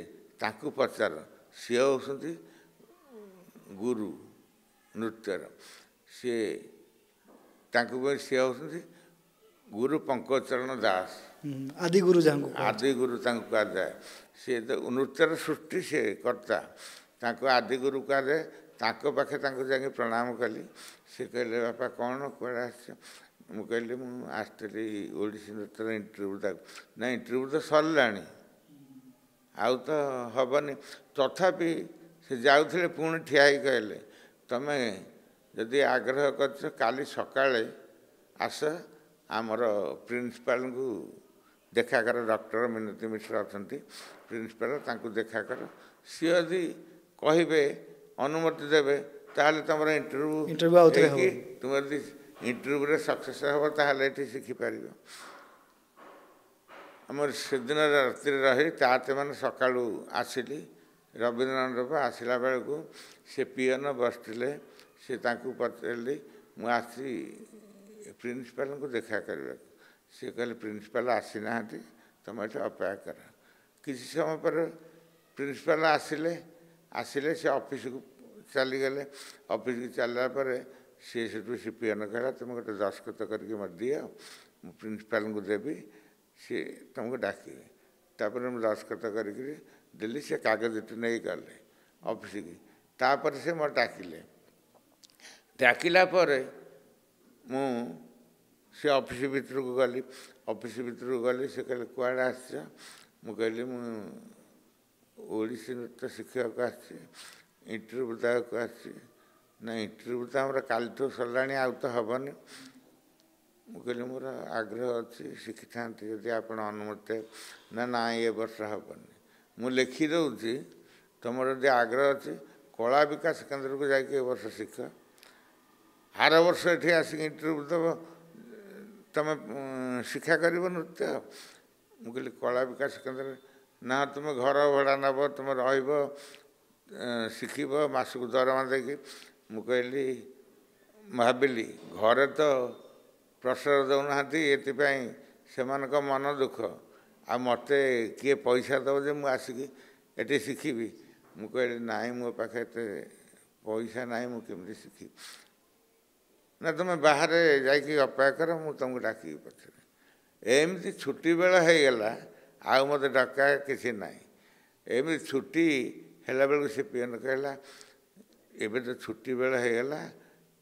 पचार सी होती गुरु नृत्यर सी सी होती गुरु पंकजचरण दास आदि गुरु कह जाए सी तो नृत्यर सृष्टि से कर्ता आदि गुरु कह जाए पाखे जाके प्रणाम कली सी कहले बापा कौन कड़े आस कहली मुझे ओडिसी नृत्य इंटरव्यू ना इंटरव्यू तो सरला आउ तो हेनी तथापि से जाऊे पुणी ठिया कहले तमें जदि आग्रह कर काली सकाळे आस आमर प्रिंसिपाल को देखा कर डॉक्टर मिनती मिश्र अच्छा प्रिंसिपाल देखा कर सी यदि कहे अनुमति देवे ताहले तुम इंटरव्यू तुम यदि इंटरव्यू सक्सेस हम ताहले ये शिखिपार आमर से दिन राति रही ताते मैंने सका आसिली रवीन्द्र मंडप आसला बेलू से पियन बसते से पचारि मुझे प्रिंसिपाल को देखा करने सी कहले प्रिंसिपाल आसी ना ତୁମେ ଏଠି ଅପେକ୍ଷା କର। କିଛି ସମୟ ପରେ ପ୍ରିନ୍ସିପାଲ ଆସିଲେ ସେ ଅଫିସକୁ ଚାଲିଗଲେ। ଅଫିସକୁ ଚାଲିଲା ପରେ ସେଠୁ ସେ ପିଅନ କହିଲା ତୁମେ ଗୋଟେ ଦସ୍ତଖତ କରିକି ମୋତେ ଦିଅ, ମୁଁ ପ୍ରିନ୍ସିପାଲଙ୍କୁ ଦେବି, ସିଏ ତୁମକୁ ଡାକିବେ। ତାପରେ ମୁଁ ଦସ୍ତଖତ କରିକି ଦେଲି, ସେ କାଗଜଟି ନେଇ ଗଲେ ଅଫିସକି। ତାପରେ ସେ ମୋତେ ଡାକିଲା ପରେ ମୁଁ ସେ ଅଫିସ ଭିତରକୁ ଗଲି। ଅଫିସ ଭିତରକୁ ଗଲି, ସେ କହିଲେ କୁଆଡ଼େ ଆସିଛ? ମୁଁ କହିଲି ମୁଁ ଓଡ଼ିଶୀ ନୃତ୍ୟ ଶିଖିବାକୁ ଆସିଛି, ଇଣ୍ଟରଭ୍ୟୁ ଦେବାକୁ ଆସିଛି। ନା ଇଣ୍ଟରଭ୍ୟୁ ତ ଆମର କାଲିଠୁ ସରିଲାଣି, ଆଉ ତ ହେବନି। ମୁଁ କହିଲି ମୋର ଆଗ୍ରହ ଅଛି, ଶିଖିଥାନ୍ତି ଯଦି ଆପଣ ଅନୁମତି। ନା ଏ ବର୍ଷ ହେବନି। ମୁଁ ଲେଖିଦେଉଛି, ତୁମର ଯଦି ଆଗ୍ରହ ଅଛି କଳା ବିକାଶ କେନ୍ଦ୍ରକୁ ଯାଇକି ଏ ବର୍ଷ ଶିଖ, ଆର ବର୍ଷ ଏଠି ଆସିକି ଇଣ୍ଟରଭ୍ୟୁ ଦେବ, ତୁମେ ଶିକ୍ଷା କରିବ ନୃତ୍ୟ। ମୁଁ କହିଲି କଳା ବିକାଶ କେନ୍ଦ୍ରରେ? ନା ତୁମେ ଘର ଭଡ଼ା ନେବ, ତୁମେ ରହିବ, ଶିଖିବ, ମାସକୁ ଦରମା ଦେଇକି। ମୁଁ କହିଲି ଭାବିଲି ଘରେ ତ ପ୍ରଶ୍ରୟ ଦେଉନାହାନ୍ତି, ଏଥିପାଇଁ ସେମାନଙ୍କ ମନ ଦୁଃଖ, ଆଉ ମୋତେ କିଏ ପଇସା ଦେବ ଯେ ମୁଁ ଆସିକି ଏଠି ଶିଖିବି? ମୁଁ କହିଲି ନାଇଁ, ମୋ ପାଖେ ଏତେ ପଇସା ନାହିଁ, ମୁଁ କେମିତି ଶିଖିବି? ନା ତୁମେ ବାହାରେ ଯାଇକି ଅପେକ୍ଷା କର, ମୁଁ ତୁମକୁ ଡାକିବି ପଛରେ। ଏମିତି ଛୁଟି ବେଳ ହେଇଗଲା, ଆଉ ମୋତେ ଡକା କିଛି ନାହିଁ। ଏମିତି ଛୁଟି ହେଲା ବେଳକୁ ସେ ପିଅନ କହିଲା ଏବେ ତ ଛୁଟି ବେଳ ହେଇଗଲା,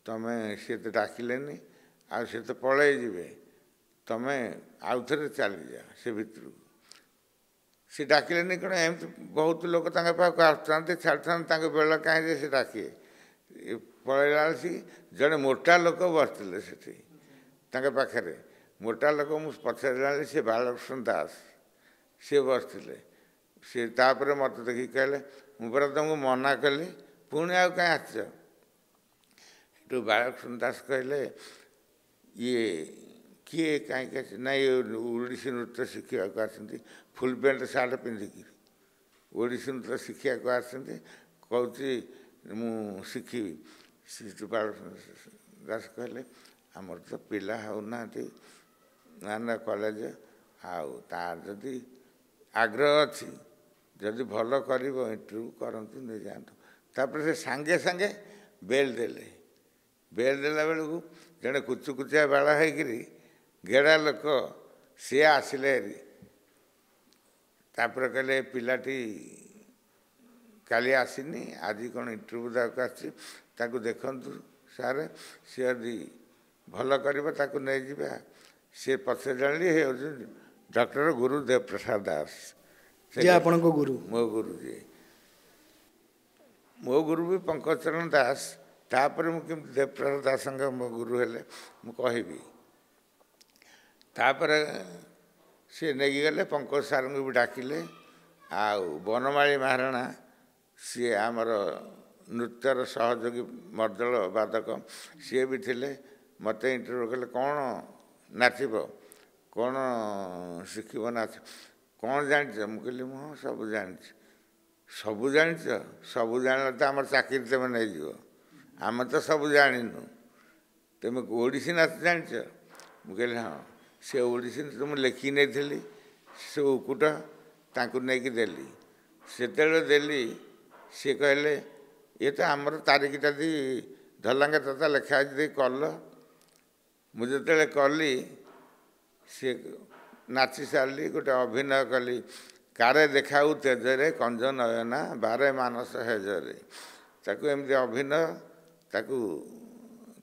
ତୁମେ ସିଏ ତ ଡାକିଲେନି, ଆଉ ସେ ତ ପଳେଇ ଯିବେ, ତୁମେ ଆଉ ଥରେ ଚାଲିଯାଅ ସେ ଭିତରକୁ। ସେ ଡାକିଲେନି କ'ଣ? ଏମିତି ବହୁତ ଲୋକ ତାଙ୍କ ପାଖକୁ ଆସୁଥାନ୍ତି, ଛାଡ଼ୁଥାନ୍ତି, ତାଙ୍କ ବେଳ କାହିଁ ଯେ ସେ ଡାକିବେ। ପଳେଇଲା ବେଳକୁ ଜଣେ ମୋଟା ଲୋକ ବସିଥିଲେ ସେଠି ତାଙ୍କ ପାଖରେ। ମୋଟା ଲୋକ, ମୁଁ ପଚାରିଲା ବେଳେ ସେ ବାଳକୃଷ୍ଣ ଦାସ ସିଏ ବସିଥିଲେ। ସିଏ ତାପରେ ମୋତେ ଦେଖିକି କହିଲେ ମୁଁ ପରା ତୁମକୁ ମନା କଲି, ପୁଣି ଆଉ କାହିଁ ଆସିଛ? ସେଠୁ ବାଳକୃଷ୍ଣ ଦାସ କହିଲେ ଇଏ କିଏ କାହିଁକି ଆସି? ନା ଇଏ ଓଡ଼ିଶୀ ନୃତ୍ୟ ଶିଖିବାକୁ ଆସନ୍ତି, ଫୁଲ୍ ପ୍ୟାଣ୍ଟ ସାର୍ଟ ପିନ୍ଧିକି ଓଡ଼ିଶୀ ନୃତ୍ୟ ଶିଖିବାକୁ ଆସନ୍ତି, କହୁଛି ମୁଁ ଶିଖିବି। ସେଠୁ ବାଳକୃଷ୍ଣ ଦାସ କହିଲେ ଆମର ତ ପିଲା ହେଉନାହାନ୍ତି ନା କଲେଜ, ଆଉ ତାର ଯଦି ଆଗ୍ରହ ଅଛି, ଯଦି ଭଲ କରିବ ଇଣ୍ଟରଭ୍ୟୁ କରନ୍ତୁ, ନେଇଯାଆନ୍ତୁ। ତାପରେ ସେ ସାଙ୍ଗେ ସାଙ୍ଗେ ବେଲ୍ ଦେଲେ। ବେଲ୍ ଦେଲା ବେଳକୁ ଜଣେ କୁଚୁକୁଚିଆ ବାଳ ହେଇକିରି ଗେଡ଼ା ଲୋକ ସିଏ ଆସିଲେ ହେରି। ତାପରେ କହିଲେ ପିଲାଟି କାଲି ଆସିନି, ଆଜି କ'ଣ ଇଣ୍ଟରଭ୍ୟୁ ଦେବାକୁ ଆସିଛି, ତାକୁ ଦେଖନ୍ତୁ ସାର୍, ସିଏ ଯଦି ଭଲ କରିବ ତାକୁ ନେଇଯିବା। ସିଏ ପଛରେ ଜାଣିଲି ହେ ହେଉଛି ଡକ୍ଟର ଗୁରୁ ଦେବପ୍ରସାଦ ଦାସ, ଯିଏ ଆପଣଙ୍କ ଗୁରୁ। ମୋ ଗୁରୁ ଯିଏ, ମୋ ଗୁରୁ ବି ପଙ୍କଜଚରଣ ଦାସ। ତାପରେ ମୁଁ କେମିତି ଦେବପ୍ରସାଦ ଦାସଙ୍କ ମୋ ଗୁରୁ ହେଲେ ମୁଁ କହିବି। ତାପରେ ସିଏ ନେଇକି ଗଲେ, ପଙ୍କଜ ସାର୍ଙ୍କୁ ବି ଡାକିଲେ। ଆଉ ବନମାଳୀ ମହାରଣା ସିଏ ଆମର ନୃତ୍ୟର ସହଯୋଗୀ ମର୍ଦ୍ଦଳ ବାଦକ, ସିଏ ବି ଥିଲେ। ମୋତେ ଇଣ୍ଟରଭ୍ୟୁ କଲେ କ'ଣ ନାଚିବ, କ'ଣ ଶିଖିବ ନାଚ, କ'ଣ ଜାଣିଛ? ମୁଁ କହିଲି ମୁଁ ସବୁ ଜାଣିଛି। ସବୁ ଜାଣିଛ? ସବୁ ଜାଣିଲେ ତ ଆମର ଚାକିରି ତୁମେ ନେଇଯିବ, ଆମେ ତ ସବୁ ଜାଣିନୁ, ତୁମେ ଓଡ଼ିଶୀ ନାଚ ଜାଣିଛ? ମୁଁ କହିଲି ହଁ। ସେ ଓଡ଼ିଶୀ ତ ମୁଁ ଲେଖିକି ନେଇଥିଲି, ସେ ଉକୁଟ ତାଙ୍କୁ ନେଇକି ଦେଲି। ସେତେବେଳେ ଦେଲି, ସିଏ କହିଲେ ଇଏ ତ ଆମର ତାରିଖଟା ଦେଇ ଧଲାଙ୍ଗେ ତଥା ଲେଖା ଅଛି ଦେଇ କଲ। ମୁଁ ଯେତେବେଳେ କଲି, ସିଏ ନାଚି ସାରିଲି, ଗୋଟେ ଅଭିନୟ କଲି। କାରେ ଦେଖାଉ ତେଜରେ କଞ୍ଜ ନୟନା, ବାରେ ମାନସ ହେଜରେ। ତାକୁ ଏମିତି ଅଭିନୟ ତାକୁ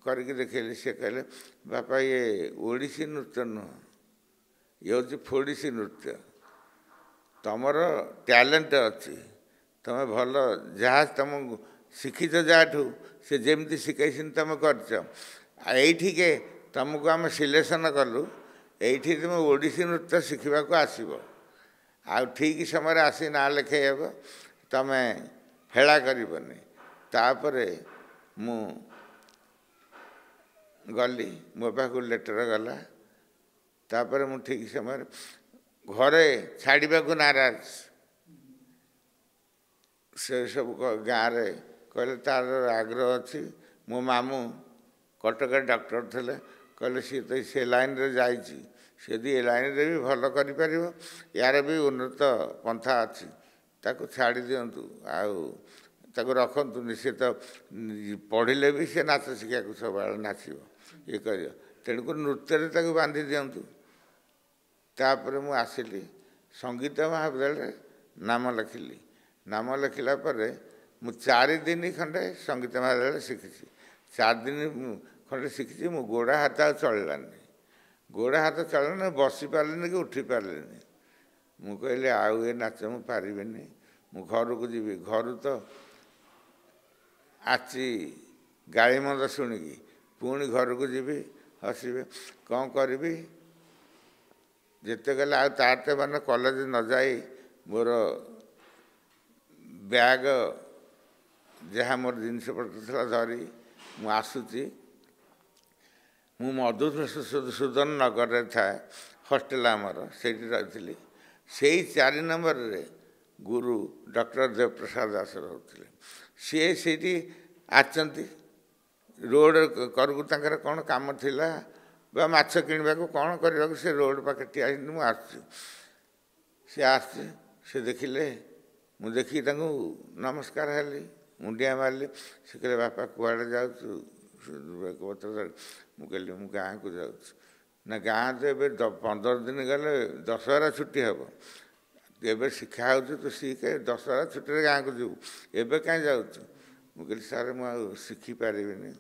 କରିକି ଦେଖେଇଲି। ସେ କହିଲେ ବାପା ଇଏ ଓଡ଼ିଶୀ ନୃତ୍ୟ ନୁହଁ, ଇଏ ହେଉଛି ଫୋଡ଼ିଶୀ ନୃତ୍ୟ। ତୁମର ଟ୍ୟାଲେଣ୍ଟ ଅଛି, ତୁମେ ଭଲ ଯାହା ତୁମକୁ ଶିଖିଛ ଯାହାଠୁ, ସେ ଯେମିତି ଶିଖେଇଛନ୍ତି ତୁମେ କରିଛ। ଆଉ ଏଇଠିକେ ତୁମକୁ ଆମେ ସିଲେକ୍ସନ୍ କଲୁ, ଏଇଠି ତୁମେ ଓଡ଼ିଶୀ ନୃତ୍ୟ ଶିଖିବାକୁ ଆସିବ, ଆଉ ଠିକ୍ ସମୟରେ ଆସି ନାଁ ଲେଖେଇ ହେବ, ତୁମେ ହେଳା କରିବନି। ତାପରେ ମୁଁ ଗଲି, ମୋ ପାଖକୁ ଲେଟର୍ ଗଲା। ତାପରେ ମୁଁ ଠିକ୍ ସମୟରେ ଘରେ ଛାଡ଼ିବାକୁ ନାରାଜ। ସେ ସବୁ ଗାଁରେ କହିଲେ ତାର ଆଗ୍ରହ ଅଛି। ମୋ ମାମୁଁ କଟକରେ ଡକ୍ଟର ଥିଲେ, କହିଲେ ସିଏ ତ ସେ ଲାଇନ୍ରେ ଯାଇଛି, ସେ ଯଦି ଏ ଲାଇନ୍ରେ ବି ଭଲ କରିପାରିବ, ୟାର ବି ଉନ୍ନତ ପନ୍ଥା ଅଛି, ତାକୁ ଛାଡ଼ି ଦିଅନ୍ତୁ, ଆଉ ତାକୁ ରଖନ୍ତୁନି। ସେ ତ ପଢ଼ିଲେ ବି ସେ ନାଚ ଶିଖିବାକୁ ସବୁବେଳେ ନାଚିବ, ଇଏ କରିବ। ତେଣୁକରି ନୃତ୍ୟରେ ତାକୁ ବାନ୍ଧି ଦିଅନ୍ତୁ। ତାପରେ ମୁଁ ଆସିଲି ସଙ୍ଗୀତ ମହାବିଦ୍ୟାଳୟରେ ନାମ ଲେଖିଲି। ନାମ ଲେଖିଲା ପରେ ମୁଁ 4 ଦିନ ଖଣ୍ଡେ ସଙ୍ଗୀତ ମହାବିଦ୍ୟାଳୟରେ ଶିଖିଛି। 4 ଦିନ ଖଣ୍ଡେ ଶିଖିଛି, ମୁଁ ଗୋଡ଼ ହାତ ଆଉ ଚଳିଲାନି। ଗୋଡ଼ ହାତ ଚଳିଲାନି, ବସି ପାରିଲିନି କି ଉଠି ପାରିଲିନି। ମୁଁ କହିଲି ଆଉ ଏ ନାଚ ମୁଁ ପାରିବିନି, ମୁଁ ଘରକୁ ଯିବି। ଘରୁ ତ ଆଛି ଗାଳିମନ୍ଦ ଶୁଣିକି ପୁଣି ଘରକୁ ଯିବି, ହସିବେ, କ'ଣ କରିବି। ଯେତେ ଗଲେ ଆଉ ତାର ମାନେ କଲେଜ ନ ଯାଇ ମୋର ବ୍ୟାଗ ଯାହା ମୋର ଜିନିଷପତ୍ର ଥିଲା ଧରି ମୁଁ ଆସୁଛି। ମୁଁ ମଧୁସୂଦନ ନଗରରେ ଥାଏ ହଷ୍ଟେଲ ଆମର, ସେଇଠି ରହିଥିଲି। ସେଇ 4 ନମ୍ବରରେ ଗୁରୁ ଡକ୍ଟର ଦେବପ୍ରସାଦ ଦାସ ରହୁଥିଲେ। ସିଏ ସେଇଠି ଆସିଛନ୍ତି, ରୋଡ଼ କରକୁ ତାଙ୍କର କ'ଣ କାମ ଥିଲା ବା ମାଛ କିଣିବାକୁ କ'ଣ କରିବାକୁ ସେ ରୋଡ଼ ପାଖରେ ଠିଆ ହେଇଛନ୍ତି। ମୁଁ ଆସୁଛି, ସେ ଆସିଛି, ସେ ଦେଖିଲେ, ମୁଁ ଦେଖିକି ତାଙ୍କୁ ନମସ୍କାର ହେଲି, ମୁଣ୍ଡିଆ ମାରିଲି। ସେ କହିଲେ ବାପା କୁଆଡ଼େ ଯାଉଛୁ? ମୁଁ କହିଲି ମୁଁ ଗାଁକୁ ଯାଉଛି। ନା ଗାଁ ତ ଏବେ 15 ଦିନ ଗଲେ ଦଶହରା ଛୁଟି ହେବ, ଏବେ ଶିକ୍ଷା ହେଉଛି, ତୁ ଶିଖେ, ଦଶହରା ଛୁଟିରେ ଗାଁକୁ ଯିବୁ, ଏବେ କାହିଁ ଯାଉଛୁ? ମୁଁ କହିଲି ସାର୍ ମୁଁ ଆଉ ଶିଖିପାରିବିନି,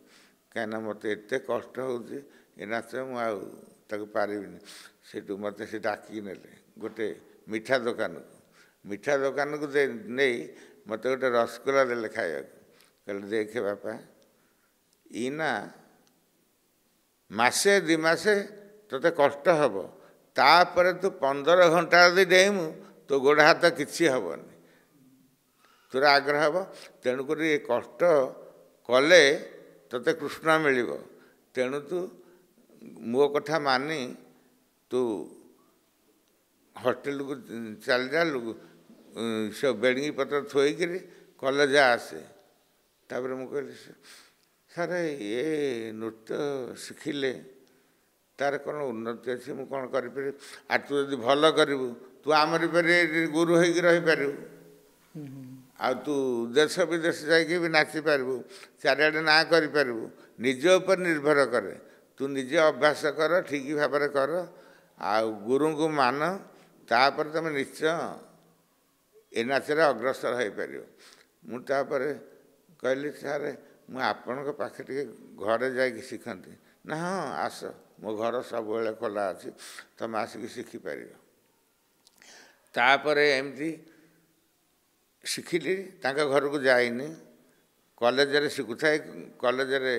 କାହିଁକିନା ମୋତେ ଏତେ କଷ୍ଟ ହେଉଛି ଏ ନାଚ, ମୁଁ ଆଉ ତାକୁ ପାରିବିନି। ସେଠୁ ମୋତେ ସେ ଡାକିକି ନେଲେ ଗୋଟେ ମିଠା ଦୋକାନକୁ। ମିଠା ଦୋକାନକୁ ନେଇ ମୋତେ ଗୋଟେ ରସଗୋଲା ଦେଲେ ଖାଇବାକୁ। କହିଲେ ଦେଖେ ବାପା, ନା ମାସେ 2 ମାସେ ତୋତେ କଷ୍ଟ ହେବ, ତାପରେ ତୁ 15 ଘଣ୍ଟା ଯଦି ଡେଇଁବୁ ତୋ ଗୋଡ଼ ହାତ କିଛି ହେବନି, ତୋର ଆଗ୍ରହ ହେବ। ତେଣୁକରି ଏ କଷ୍ଟ କଲେ ତୋତେ କୃଷ୍ଣ ମିଳିବ। ତେଣୁ ତୁ ମୋ କଥା ମାନି ତୁ ହଷ୍ଟେଲକୁ ଚାଲିଯା, ସେ ବେଡ଼ିଙ୍ଗି ପତ୍ର ଥୋଇକିରି କଲେଜ ଆସେ। ତାପରେ ମୁଁ କହିଲି ସାର୍ ଏ ନୃତ୍ୟ ଶିଖିଲେ ତାର କ'ଣ ଉନ୍ନତି ଅଛି, ମୁଁ କ'ଣ କରିପାରିବି? ଆଉ ତୁ ଯଦି ଭଲ କରିବୁ ତୁ ଆମରି ପରେ ଗୁରୁ ହେଇକି ରହିପାରିବୁ, ଆଉ ତୁ ଦେଶ ବିଦେଶ ଯାଇକି ବି ନାଚିପାରିବୁ, ଚାରିଆଡ଼େ ନାଁ କରିପାରିବୁ। ନିଜ ଉପରେ ନିର୍ଭର କରେ, ତୁ ନିଜେ ଅଭ୍ୟାସ କର, ଠିକ୍ ଭାବରେ କର, ଆଉ ଗୁରୁଙ୍କୁ ମାନ, ତାପରେ ତୁମେ ନିଶ୍ଚୟ ଏ ନାଚରେ ଅଗ୍ରସର ହୋଇପାରିବ। ମୁଁ ତାପରେ କହିଲି ସାର୍ ମୁଁ ଆପଣଙ୍କ ପାଖେ ଟିକେ ଘରେ ଯାଇକି ଶିଖନ୍ତି। ନା ହଁ ଆସ, ମୋ ଘର ସବୁବେଳେ ଖୋଲା ଅଛି, ତୁମେ ଆସିକି ଶିଖିପାରିବ। ତାପରେ ଏମିତି ଶିଖିଲି, ତାଙ୍କ ଘରକୁ ଯାଇନି, କଲେଜରେ ଶିଖୁଥାଏ। କଲେଜରେ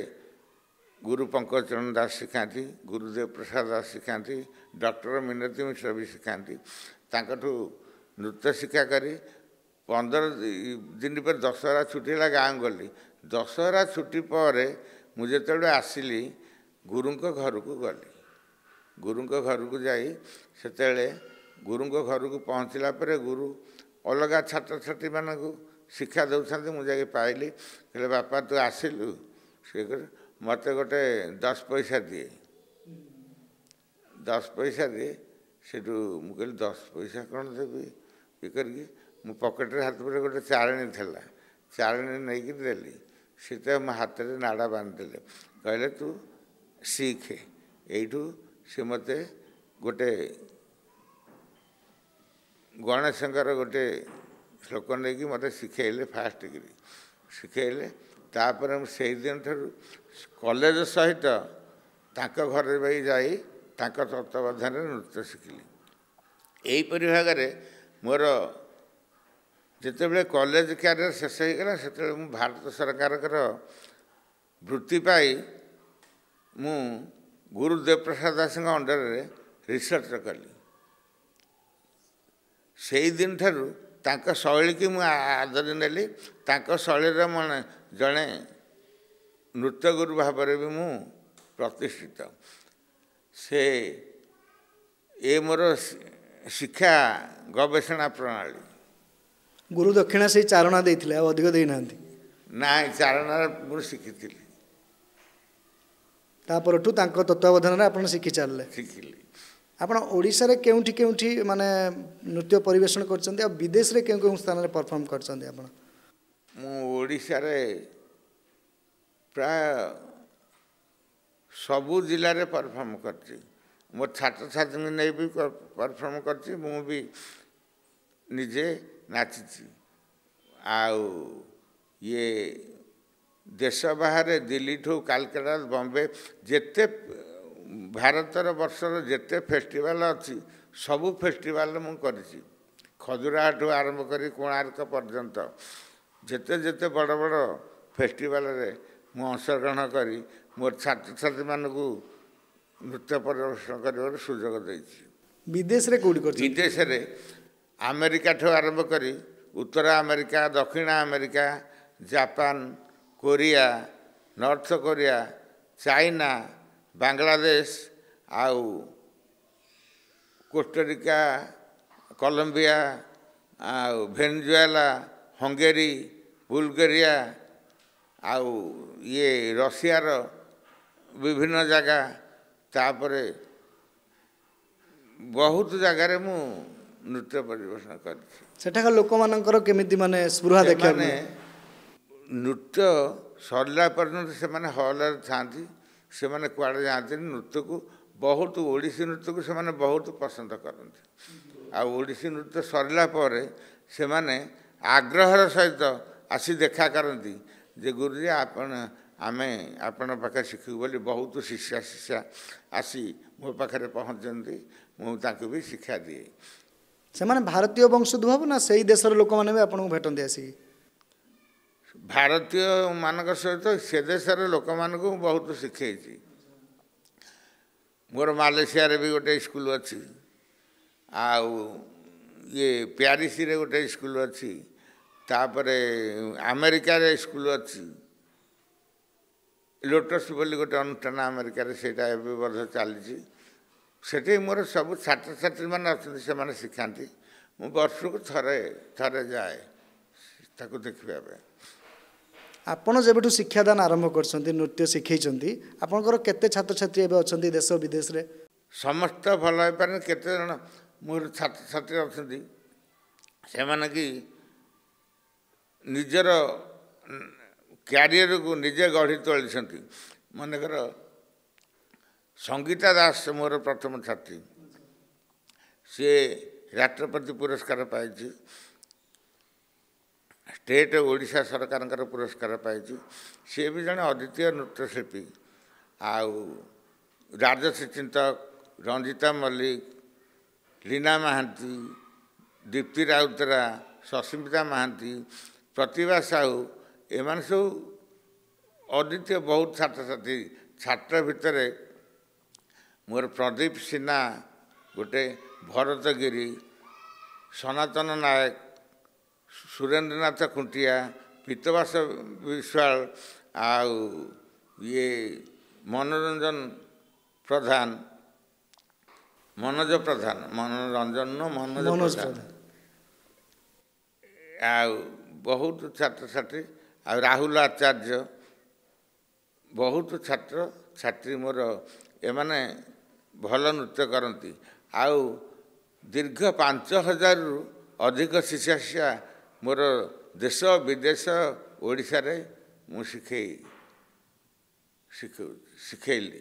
ଗୁରୁ ପଙ୍କଜ ଚରଣ ଦାସ ଶିଖାନ୍ତି, ଗୁରୁଦେବ ପ୍ରସାଦ ଦାସ ଶିଖାନ୍ତି, ଡକ୍ଟର ମିନତି ମିଶ୍ର ବି ଶିଖାନ୍ତି। ତାଙ୍କଠୁ ନୃତ୍ୟ ଶିକ୍ଷା କରି 15 ଦିନ ପରେ ଦଶହରା ଛୁଟି ହେଲା, ଗାଁ ଗଲି। ଦଶହରା ଛୁଟି ପରେ ମୁଁ ଯେତେବେଳେ ଆସିଲି ଗୁରୁଙ୍କ ଘରକୁ ଗଲି। ଗୁରୁଙ୍କ ଘରକୁ ଯାଇ ସେତେବେଳେ ଗୁରୁଙ୍କ ଘରକୁ ପହଞ୍ଚିଲା ପରେ ଗୁରୁ ଅଲଗା ଛାତ୍ରଛାତ୍ରୀମାନଙ୍କୁ ଶିକ୍ଷା ଦେଉଛନ୍ତି। ମୁଁ ଯାଇକି ପାଇଲି, କହିଲେ ବାପା ତୁ ଆସିଲୁ, ସେ ମୋତେ ଗୋଟେ 10 ପଇସା ଦିଏ, 10 ପଇସା ଦିଏ। ସେଠୁ ମୁଁ କହିଲି 10 ପଇସା କ'ଣ ଦେବି, ଇଏ କରିକି ମୁଁ ପକେଟରେ ହାତ ପରେ ଗୋଟେ ଚାଳେଣୀ ଥିଲା, ଚାଳେଣୀ ନେଇକି ଦେଲି। ସେଟା ମୋ ହାତରେ ନାଡ଼ା ବାନ୍ଧିଦେଲେ, କହିଲେ ତୁ ଶିଖେ। ଏଇଠୁ ସେ ମୋତେ ଗୋଟେ ଗଣେଶଙ୍କର ଗୋଟେ ଶ୍ଲୋକ ନେଇକି ମୋତେ ଶିଖେଇଲେ, ଫାଷ୍ଟ କିରି ଶିଖେଇଲେ। ତାପରେ ମୁଁ ସେଇଦିନ ଠାରୁ କଲେଜ ସହିତ ତାଙ୍କ ଘରେ ବି ଯାଇ ତାଙ୍କ ତତ୍ତ୍ୱାବଧାନରେ ନୃତ୍ୟ ଶିଖିଲି। ଏହିପରି ଭାବରେ ମୋର ଯେତେବେଳେ କଲେଜ କ୍ୟାରିୟର ଶେଷ ହୋଇଗଲା, ସେତେବେଳେ ମୁଁ ଭାରତ ସରକାରଙ୍କର ବୃତ୍ତି ପାଇ ମୁଁ ଗୁରୁଦେବ ପ୍ରସାଦ ଦାସଙ୍କ ଅଣ୍ଡରରେ ରିସର୍ଚ୍ଚ କଲି। ସେଇଦିନ ଠାରୁ ତାଙ୍କ ଶୈଳୀକି ମୁଁ ଆଦରି ନେଲି। ତାଙ୍କ ଶୈଳୀର ଜଣେ ନୃତ୍ୟଗୁରୁ ଭାବରେ ବି ମୁଁ ପ୍ରତିଷ୍ଠିତ। ସେ ମୋର ଶିକ୍ଷା ଗବେଷଣା ପ୍ରଣାଳୀ। ଗୁରୁ ଦକ୍ଷିଣା ସେଇ ଚାରଣା ଦେଇଥିଲେ, ଆଉ ଅଧିକ ଦେଇନାହାନ୍ତି? ନାଇଁ, ଚାରଣାରେ ମୁଁ ଶିଖିଥିଲି। ତାପରଠୁ ତାଙ୍କ ତତ୍ତ୍ୱାବଧାନରେ ଆପଣ ଶିଖି ଚାଲିଲେ? ଶିଖିଲି। ଆପଣ ଓଡ଼ିଶାରେ କେଉଁଠି କେଉଁଠି ମାନେ ନୃତ୍ୟ ପରିବେଷଣ କରିଛନ୍ତି ଆଉ ବିଦେଶରେ କେଉଁ କେଉଁ ସ୍ଥାନରେ ପରଫର୍ମ କରିଛନ୍ତି ଆପଣ? ମୁଁ ଓଡ଼ିଶାରେ ପ୍ରାୟ ସବୁ ଜିଲ୍ଲାରେ ପରଫର୍ମ କରିଛି। ମୋ ଛାତ୍ରଛାତ୍ରୀଙ୍କୁ ନେଇ ବି ପରଫର୍ମ କରିଛି, ମୁଁ ବି ନିଜେ ନାଚିଛି। ଆଉ ଇଏ ଦେଶ ବାହାରେ ଦିଲ୍ଲୀଠୁ କାଲକାଟା ବମ୍ବେ ଯେତେ ଭାରତର ବର୍ଷର ଯେତେ ଫେଷ୍ଟିଭାଲ ଅଛି ସବୁ ଫେଷ୍ଟିଭାଲରେ ମୁଁ କରିଛି। ଖଜୁରାହାଟୁ ଆରମ୍ଭ କରି କୋଣାର୍କ ପର୍ଯ୍ୟନ୍ତ ଯେତେ ଯେତେ ବଡ଼ ବଡ଼ ଫେଷ୍ଟିଭାଲରେ ମୁଁ ଅଂଶଗ୍ରହଣ କରି ମୋର ଛାତ୍ରଛାତ୍ରୀମାନଙ୍କୁ ନୃତ୍ୟ ପରିବେଷଣ କରିବାର ସୁଯୋଗ ଦେଇଛି। ବିଦେଶରେ କେଉଁଠି କରିଛନ୍ତି? ବିଦେଶରେ ଆମେରିକାଠୁ ଆରମ୍ଭ କରି ଉତ୍ତର ଆମେରିକା, ଦକ୍ଷିଣ America, Japan, Korea, north Korea, China, Bangladesh, ଆଉ କୋଷ୍ଟାରିକା, କଲମ୍ବିଆ, ଆଉ ଭେନେଜୁଏଲା, ହଙ୍ଗେରୀ, ବୁଲଗେରିଆ, ଆଉ ଇଏ ରଷିଆର ବିଭିନ୍ନ ଜାଗା, ତାପରେ ବହୁତ ଜାଗାରେ ମୁଁ ନୃତ୍ୟ ପରିବେଷଣ କରିଛି। ସେଠାକାର ଲୋକମାନଙ୍କର କେମିତି ମାନେ ସ୍ପୃହା ଦେଖିବାକୁ ମିଳେ? ନୃତ୍ୟ ସରିଲା ପର୍ଯ୍ୟନ୍ତ ସେମାନେ ହଲ୍ରେ ଥାଆନ୍ତି, ସେମାନେ କୁଆଡ଼େ ଯାଆନ୍ତିନି। ନୃତ୍ୟକୁ ବହୁତ ଓଡ଼ିଶୀ ନୃତ୍ୟକୁ ସେମାନେ ବହୁତ ପସନ୍ଦ କରନ୍ତି। ଆଉ ଓଡ଼ିଶୀ ନୃତ୍ୟ ସରିଲା ପରେ ସେମାନେ ଆଗ୍ରହର ସହିତ ଆସି ଦେଖା କରନ୍ତି ଯେ ଗୁରୁଜୀ ଆମେ ଆପଣଙ୍କ ପାଖରେ ଶିଖିବୁ ବୋଲି ବହୁତ ଶିଷ୍ୟା ଆସି ମୋ ପାଖରେ ପହଞ୍ଚନ୍ତି। ମୁଁ ତାଙ୍କୁ ବି ଶିକ୍ଷା ଦିଏ। ସେମାନେ ଭାରତୀୟ ବଂଶୋଦ୍ଭବ ନା ସେଇ ଦେଶର ଲୋକମାନେ ବି ଆପଣଙ୍କୁ ଭେଟନ୍ତି ଆସିକି? ଭାରତୀୟମାନଙ୍କ ସହିତ ସେ ଦେଶର ଲୋକମାନଙ୍କୁ ମୁଁ ବହୁତ ଶିଖେଇଛି। ମୋର ମାଲେସିଆରେ ବି ଗୋଟେ ସ୍କୁଲ ଅଛି, ଆଉ ଇଏ ପ୍ୟାରିସରେ ଗୋଟେ ସ୍କୁଲ ଅଛି, ତାପରେ ଆମେରିକାରେ ସ୍କୁଲ ଅଛି, ଲୋଟସ୍ ବୋଲି ଗୋଟେ ଅନୁଷ୍ଠାନ ଆମେରିକାରେ, ସେଇଟା ଏବେ ମଧ୍ୟ ଚାଲିଛି। ସେଠି ମୋର ସବୁ ଛାତ୍ରଛାତ୍ରୀମାନେ ଅଛନ୍ତି, ସେମାନେ ଶିଖାନ୍ତି। ମୁଁ ବର୍ଷକୁ ଥରେ ଯାଏ ତାକୁ ଦେଖିବା ପାଇଁ। ଆପଣ ଯେବେଠୁ ଶିକ୍ଷାଦାନ ଆରମ୍ଭ କରିଛନ୍ତି, ନୃତ୍ୟ ଶିଖେଇଛନ୍ତି, ଆପଣଙ୍କର କେତେ ଛାତ୍ରଛାତ୍ରୀ ଏବେ ଅଛନ୍ତି ଦେଶ ବିଦେଶରେ? ସମସ୍ତ ଭଲ ହେଇପାରେନି, କେତେଜଣ ମୋର ଛାତ୍ରଛାତ୍ରୀ ଅଛନ୍ତି ସେମାନେ କି ନିଜର କ୍ୟାରିୟରକୁ ନିଜେ ଗଢ଼ି ତୋଳିଛନ୍ତି। ମନେକର ସଙ୍ଗୀତା ଦାସ ମୋର ପ୍ରଥମ ଛାତ୍ରୀ, ସିଏ ରାଷ୍ଟ୍ରପତି ପୁରସ୍କାର ପାଇଛି, ଷ୍ଟେଟ୍ ଓଡ଼ିଶା ସରକାରଙ୍କର ପୁରସ୍କାର ପାଇଛି। ସିଏ ବି ଜଣେ ଅଦ୍ୱିତୀୟ ନୃତ୍ୟଶିଳ୍ପୀ। ଆଉ ରାଜଶ୍ରୀ ଚିନ୍ତକ, ରଞ୍ଜିତା ମଲ୍ଲିକ, ଲୀନା ମହାନ୍ତି, ଦୀପ୍ତି ରାଉତରା, ସସ୍ମିତା ମହାନ୍ତି, ପ୍ରତିଭା ସାହୁ, ଏମାନେ ସବୁ ଅଦ୍ୱିତୀୟ ବହୁତ ଛାତ୍ରଛାତ୍ରୀ। ଛାତ୍ର ଭିତରେ ମୋର ପ୍ରଦୀପ ସିହ୍ନା ଗୋଟେ, ଭରତ ଗିରି, ସନାତନ ନାୟକ, ସୁରେନ୍ଦ୍ରନାଥ ଖୁଣ୍ଟିଆ, ପୀତବାସ ବିଶ୍ୱାଳ, ଆଉ ଇଏ ମନୋରଞ୍ଜନ ପ୍ରଧାନ, ମନୋଜ ପ୍ରଧାନ, ମନୋରଞ୍ଜନ ମନୋଜ ପ୍ରଧାନ, ଆଉ ବହୁତ ଛାତ୍ରଛାତ୍ରୀ, ଆଉ ରାହୁଲ ଆଚାର୍ଯ୍ୟ, ବହୁତ ଛାତ୍ରଛାତ୍ରୀ ମୋର। ଏମାନେ ଭଲ ନୃତ୍ୟ କରନ୍ତି। ଆଉ ଦୀର୍ଘ 5000ରୁ ଅଧିକ ଶିଷ୍ୟା ମୋର ଦେଶ ବିଦେଶ ଓଡ଼ିଶାରେ ମୁଁ ଶିଖେଇଲି।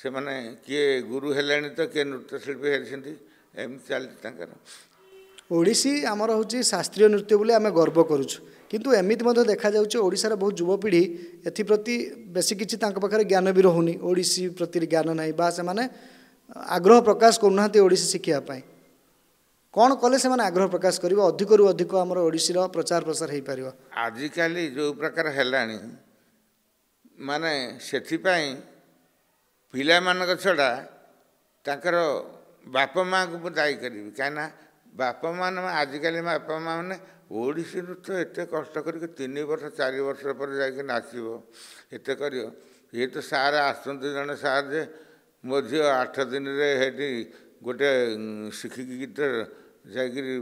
ସେମାନେ କିଏ ଗୁରୁ ହେଲେଣି ତ କିଏ ନୃତ୍ୟଶିଳ୍ପୀ ହେଉଛନ୍ତି, ଏମିତି ଚାଲିଛି ତାଙ୍କର। ଓଡ଼ିଶୀ ଆମର ହେଉଛି ଶାସ୍ତ୍ରୀୟ ନୃତ୍ୟ ବୋଲି ଆମେ ଗର୍ବ କରୁଛୁ, କିନ୍ତୁ ଏମିତି ମଧ୍ୟ ଦେଖାଯାଉଛି ଓଡ଼ିଶାର ବହୁତ ଯୁବପିଢ଼ି ଏଥିପ୍ରତି ବେଶୀ କିଛି ତାଙ୍କ ପାଖରେ ଜ୍ଞାନ ବି ରହୁନି, ଓଡ଼ିଶୀ ପ୍ରତି ଜ୍ଞାନ ନାହିଁ, ବା ସେମାନେ ଆଗ୍ରହ ପ୍ରକାଶ କରୁନାହାନ୍ତି ଓଡ଼ିଶୀ ଶିଖିବା ପାଇଁ। କ'ଣ କଲେ ସେମାନେ ଆଗ୍ରହ ପ୍ରକାଶ କରିବେ, ଅଧିକରୁ ଅଧିକ ଆମର ଓଡ଼ିଶୀର ପ୍ରଚାର ପ୍ରସାର ହେଇପାରିବ? ଆଜିକାଲି ଯେଉଁ ପ୍ରକାର ହେଲାଣି, ମାନେ ସେଥିପାଇଁ ପିଲାମାନଙ୍କ ଛଡ଼ା ତାଙ୍କର ବାପା ମାଆଙ୍କୁ ମୁଁ ଦାୟୀ କରିବି। କାହିଁକିନା ବାପା ମାନେ ଆଜିକାଲି ବାପା ମାଆ ମାନେ ଓଡ଼ିଶୀ ନୃତ୍ୟ ଏତେ କଷ୍ଟ କରିକି 3 ବର୍ଷ 4 ବର୍ଷ ପରେ ଯାଇକି ନାଚିବ, ଏତେ କରିବ। ଇଏ ତ ସାର୍ ଆସୁଛନ୍ତି, ଜଣେ ସାର୍ ଯେ ମୋ ଝିଅ 8 ଦିନରେ ସେଇଠି ଗୋଟେ ଶିଖିକି ଗୀତ ଯାଇକିରି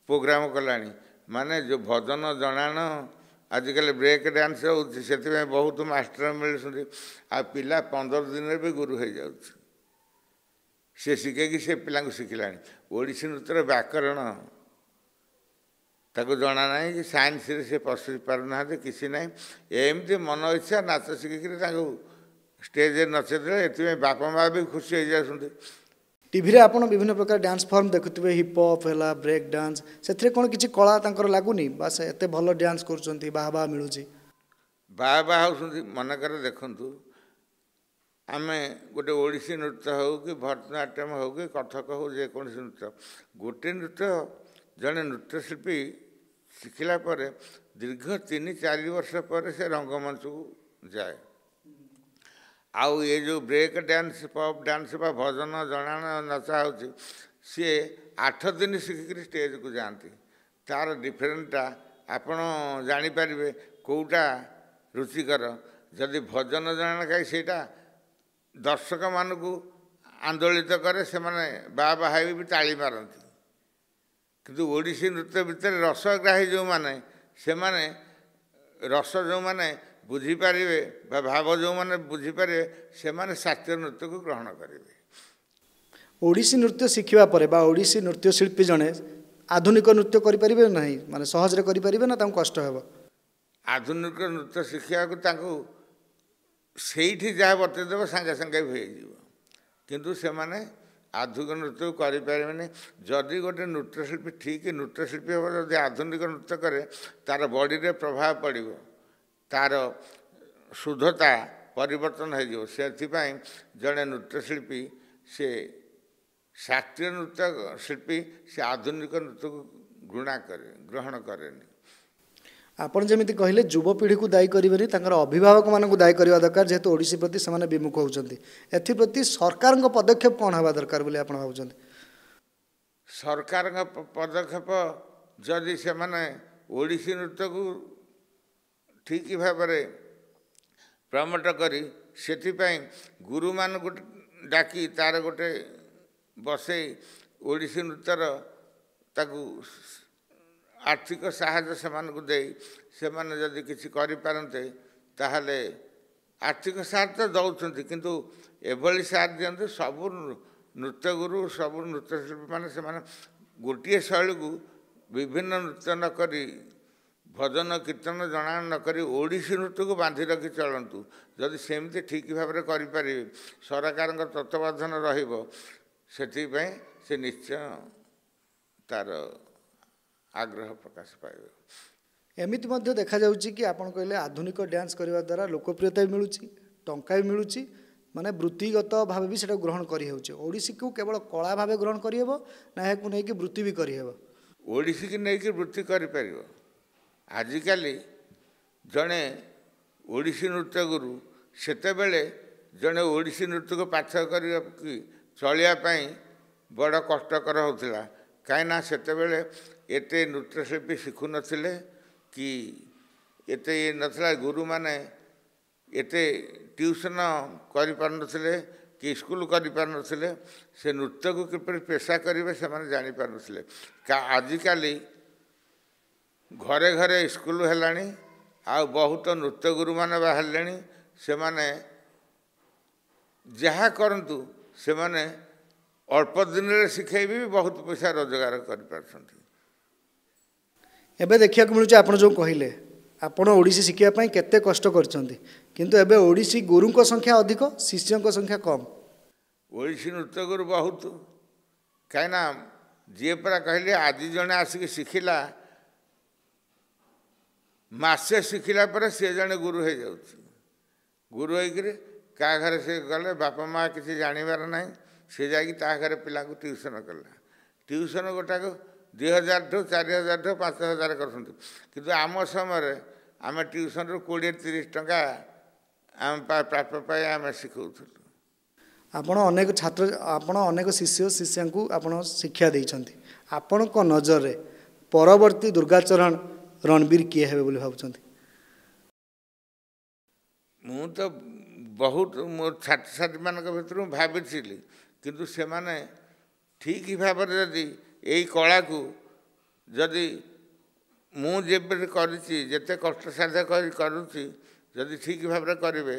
ପ୍ରୋଗ୍ରାମ କଲାଣି। ମାନେ ଯେଉଁ ଭଜନ ଜଣାଣ, ଆଜିକାଲି ବ୍ରେକ୍ ଡ୍ୟାନ୍ସ ହେଉଛି, ସେଥିପାଇଁ ବହୁତ ମାଷ୍ଟର ମିଳୁଛନ୍ତି। ଆଉ ପିଲା 15 ଦିନରେ ବି ଗୁରୁ ହେଇଯାଉଛି। ସେ ଶିଖେଇକି ସେ ପିଲାଙ୍କୁ ଶିଖିଲାଣି। ଓଡ଼ିଶୀ ନୃତ୍ୟର ବ୍ୟାକରଣ ତାକୁ ଜଣା ନାହିଁ କି ସାଇନ୍ସରେ ସେ ପଶି ପାରୁନାହାନ୍ତି, କିଛି ନାହିଁ। ଏମିତି ମନ ଇଚ୍ଛା ନାଚ ଶିଖିକିରି ତାଙ୍କୁ ଷ୍ଟେଜ୍ରେ ନଚେଇ ଦେଲେ। ଏଥିପାଇଁ ବାପା ମାଆ ବି ଖୁସି ହେଇଯାଉଛନ୍ତି। ଟିଭିରେ ଆପଣ ବିଭିନ୍ନ ପ୍ରକାର ଡ୍ୟାନ୍ସ ଫର୍ମ ଦେଖୁଥିବେ, ହିପ୍ ହପ୍ ହେଲା, ବ୍ରେକ୍ ଡ୍ୟାନ୍ସ, ସେଥିରେ କ'ଣ କିଛି କଳା ତାଙ୍କର ଲାଗୁନି? ବା ସେ ଏତେ ଭଲ ଡ୍ୟାନ୍ସ କରୁଛନ୍ତି, ବାହା ମିଳୁଛି? ବାହା ହେଉଛନ୍ତି। ମନେକର ଦେଖନ୍ତୁ, ଆମେ ଗୋଟେ ଓଡ଼ିଶୀ ନୃତ୍ୟ ହେଉ କି ଭରତନାଟ୍ୟମ ହେଉ କି କଥକ ହେଉ, ଯେକୌଣସି ନୃତ୍ୟ, ଗୋଟିଏ ନୃତ୍ୟ ଜଣେ ନୃତ୍ୟଶିଳ୍ପୀ ଶିଖିଲା ପରେ ଦୀର୍ଘ 3-4 ବର୍ଷ ପରେ ସେ ରଙ୍ଗମଞ୍ଚକୁ ଯାଏ। ଆଉ ଏ ଯେଉଁ ବ୍ରେକ୍ ଡ୍ୟାନ୍ସ, ପପ୍ ଡ୍ୟାନ୍ସ ବା ଭଜନ ଜଣାଣ ନଚା ହେଉଛି, ସିଏ 8 ଦିନ ଶିଖିକିରି ଷ୍ଟେଜ୍କୁ ଯାଆନ୍ତି। ତା'ର ଡିଫରେଣ୍ଟଟା ଆପଣ ଜାଣିପାରିବେ କେଉଁଟା ରୁଚିକର। ଯଦି ଭଜନ ଜଣାଣ ଗାଇ ସେଇଟା ଦର୍ଶକମାନଙ୍କୁ ଆନ୍ଦୋଳିତ କରେ, ସେମାନେ ବାହା ହେଇ ବି ତାଳି ମାରନ୍ତି। କିନ୍ତୁ ଓଡ଼ିଶୀ ନୃତ୍ୟ ଭିତରେ ରସଗ୍ରାହୀ ଯେଉଁମାନେ, ସେମାନେ ରସ ଯେଉଁମାନେ ବୁଝିପାରିବେ ବା ଭାବ ଯେଉଁମାନେ ବୁଝିପାରିବେ, ସେମାନେ ଶାସ୍ତ୍ରୀୟ ନୃତ୍ୟକୁ ଗ୍ରହଣ କରିବେ। ଓଡ଼ିଶୀ ନୃତ୍ୟ ଶିଖିବା ପରେ ବା ଓଡ଼ିଶୀ ନୃତ୍ୟଶିଳ୍ପୀ ଜଣେ ଆଧୁନିକ ନୃତ୍ୟ କରିପାରିବେ ନାହିଁ, ମାନେ ସହଜରେ କରିପାରିବେ ନା ତାଙ୍କୁ କଷ୍ଟ ହେବ? ଆଧୁନିକ ନୃତ୍ୟ ଶିଖିବାକୁ ତାଙ୍କୁ ସେଇଠି ଯାହା ବତେଇଦେବ ସାଙ୍ଗେ ସାଙ୍ଗେ ହେଇଯିବ। କିନ୍ତୁ ସେମାନେ ଆଧୁନିକ ନୃତ୍ୟକୁ କରିପାରିବେନି। ଯଦି ଗୋଟେ ନୃତ୍ୟଶିଳ୍ପୀ ଠିକ୍ ନୃତ୍ୟଶିଳ୍ପୀ ହେବ, ଯଦି ଆଧୁନିକ ନୃତ୍ୟ କରେ, ତା'ର ବଡ଼ିରେ ପ୍ରଭାବ ପଡ଼ିବ, ତା'ର ଶୁଦ୍ଧତା ପରିବର୍ତ୍ତନ ହୋଇଯିବ। ସେଥିପାଇଁ ଜଣେ ନୃତ୍ୟଶିଳ୍ପୀ ସେ ଶାସ୍ତ୍ରୀୟ ନୃତ୍ୟ ଶିଳ୍ପୀ ସେ ଆଧୁନିକ ନୃତ୍ୟକୁ ଗ୍ରହଣ କରେନି। ଆପଣ ଯେମିତି କହିଲେ ଯୁବପିଢ଼ିକୁ ଦାୟୀ କରିବେନି, ତାଙ୍କର ଅଭିଭାବକମାନଙ୍କୁ ଦାୟୀ କରିବା ଦରକାର, ଯେହେତୁ ଓଡ଼ିଶୀ ପ୍ରତି ସେମାନେ ବିମୁଖ ହେଉଛନ୍ତି। ଏଥିପ୍ରତି ସରକାରଙ୍କ ପଦକ୍ଷେପ କ'ଣ ହେବା ଦରକାର ବୋଲି ଆପଣ ଭାବୁଛନ୍ତି? ସରକାରଙ୍କ ପଦକ୍ଷେପ, ଯଦି ସେମାନେ ଓଡ଼ିଶୀ ନୃତ୍ୟକୁ ଠିକ୍ ଭାବରେ ପ୍ରମୋଟ କରି ସେଥିପାଇଁ ଗୁରୁମାନଙ୍କୁ ଡାକି ତା'ର ଗୋଟେ ବସେଇ ଓଡ଼ିଶୀ ନୃତ୍ୟର ତାକୁ ଆର୍ଥିକ ସାହାଯ୍ୟ ସେମାନଙ୍କୁ ଦେଇ ସେମାନେ ଯଦି କିଛି କରିପାରନ୍ତେ, ତାହେଲେ ଆର୍ଥିକ ସାହାଯ୍ୟ ଦେଉଛନ୍ତି, କିନ୍ତୁ ଏଭଳି ସାହାଯ୍ୟ ଦିଅନ୍ତୁ ସବୁ ନୃତ୍ୟଗୁରୁ, ସବୁ ନୃତ୍ୟଶିଳ୍ପୀମାନେ ସେମାନେ ଗୋଟିଏ ଶୈଳୀକୁ ବିଭିନ୍ନ ନୃତ୍ୟ ନ କରି, ଭଜନ କୀର୍ତ୍ତନ ଜଣାଣ ନ କରି ଓଡ଼ିଶୀ ନୃତ୍ୟକୁ ବାନ୍ଧି ରଖି ଚଳନ୍ତୁ। ଯଦି ସେମିତି ଠିକ୍ ଭାବରେ କରିପାରିବେ, ସରକାରଙ୍କ ତତ୍ତ୍ୱାବଧାନ ରହିବ, ସେଥିପାଇଁ ସେ ନିଶ୍ଚୟ ତା'ର ଆଗ୍ରହ ପ୍ରକାଶ ପାଇବ। ଏମିତି ମଧ୍ୟ ଦେଖାଯାଉଛି କି ଆପଣ କହିଲେ ଆଧୁନିକ ଡ୍ୟାନ୍ସ କରିବା ଦ୍ୱାରା ଲୋକପ୍ରିୟତା ବି ମିଳୁଛି, ଟଙ୍କା ବି ମିଳୁଛି, ମାନେ ବୃତ୍ତିଗତ ଭାବେ ବି ସେଟାକୁ ଗ୍ରହଣ କରିହେଉଛି। ଓଡ଼ିଶୀକୁ କେବଳ କଳା ଭାବେ ଗ୍ରହଣ କରିହେବ ନା ଏହାକୁ ନେଇକି ବୃତ୍ତି ବି କରିହେବ? ଓଡ଼ିଶୀକି ନେଇକି ବୃତ୍ତି କରିପାରିବ। ଆଜିକାଲି ଜଣେ ଓଡ଼ିଶୀ ନୃତ୍ୟଗୁରୁ ସେତେବେଳେ ଜଣେ ଓଡ଼ିଶୀ ନୃତ୍ୟକୁ ପାଠ କରିବାକୁ ଚଳିବା ପାଇଁ ବଡ଼ କଷ୍ଟକର ହେଉଥିଲା। କାହିଁକିନା ସେତେବେଳେ ଏତେ ନୃତ୍ୟଶିଳ୍ପୀ ଶିଖୁନଥିଲେ କି ଏତେ ଇଏ ନଥିଲା, ଗୁରୁମାନେ ଏତେ ଟ୍ୟୁସନ୍ କରିପାରୁନଥିଲେ କି ସ୍କୁଲ କରିପାରୁନଥିଲେ। ସେ ନୃତ୍ୟକୁ କିପରି ପେଶା କରିବେ ସେମାନେ ଜାଣିପାରୁନଥିଲେ। ଆଜିକାଲି ଘରେ ଘରେ ସ୍କୁଲ ହେଲାଣି, ଆଉ ବହୁତ ନୃତ୍ୟଗୁରୁମାନେ ବାହାରିଲେଣି। ସେମାନେ ଯାହା କରନ୍ତୁ, ସେମାନେ ଅଳ୍ପ ଦିନରେ ଶିଖେଇବି ବହୁତ ପଇସା ରୋଜଗାର କରିପାରୁଛନ୍ତି। ଏବେ ଦେଖିବାକୁ ମିଳୁଛି ଆପଣ ଯେଉଁ କହିଲେ, ଆପଣ ଓଡ଼ିଶୀ ଶିଖିବା ପାଇଁ କେତେ କଷ୍ଟ କରିଛନ୍ତି, କିନ୍ତୁ ଏବେ ଓଡ଼ିଶୀ ଗୁରୁଙ୍କ ସଂଖ୍ୟା ଅଧିକ, ଶିଷ୍ୟଙ୍କ ସଂଖ୍ୟା କମ୍। ଓଡ଼ିଶୀ ନୃତ୍ୟଗୁରୁ ବହୁତ, କାହିଁକିନା ଯିଏ ପରା କହିଲେ ଆଜି ଜଣେ ଆସିକି ଶିଖିଲା, ମାସେ ଶିଖିଲା ପରେ ସିଏ ଜଣେ ଗୁରୁ ହେଇଯାଉଛି। ଗୁରୁ ହେଇକରି କାହା ଘରେ ସେ ଗଲେ, ବାପା ମାଆ କିଛି ଜାଣିବାର ନାହିଁ, ସେ ଯାଇକି ତା ଘରେ ପିଲାଙ୍କୁ ଟ୍ୟୁସନ୍ କଲା। ଟ୍ୟୁସନ୍ ଗୋଟାକୁ 2000ଠୁ 4000ଠୁ 5000 କରୁଛନ୍ତି। କିନ୍ତୁ ଆମ ସମୟରେ ଆମେ ଟ୍ୟୁସନ୍ରୁ 20-30 ଟଙ୍କା ଆମ ପ୍ରାପ୍ୟ ପାଇ ଆମେ ଶିଖଉଥିଲୁ। ଆପଣ ଅନେକ ଶିଷ୍ୟ ଶିଷ୍ୟାଙ୍କୁ ଆପଣ ଶିକ୍ଷା ଦେଇଛନ୍ତି। ଆପଣଙ୍କ ନଜରରେ ପରବର୍ତ୍ତୀ ଦୁର୍ଗାଚରଣ ରଣବୀର କିଏ ହେବେ ବୋଲି ଭାବୁଛନ୍ତି? ମୁଁ ତ ବହୁତ ମୋ ଛାତ୍ରଛାତ୍ରୀମାନଙ୍କ ଭିତରୁ ଭାବିଥିଲି, କିନ୍ତୁ ସେମାନେ ଠିକ୍ ଭାବରେ ଯଦି ଏଇ କଳାକୁ ଯଦି ମୁଁ ଯେପରି କରିଛି, ଯେତେ କଷ୍ଟସାଧ୍ୟ କରି କରୁଛି, ଯଦି ଠିକ୍ ଭାବରେ କରିବେ,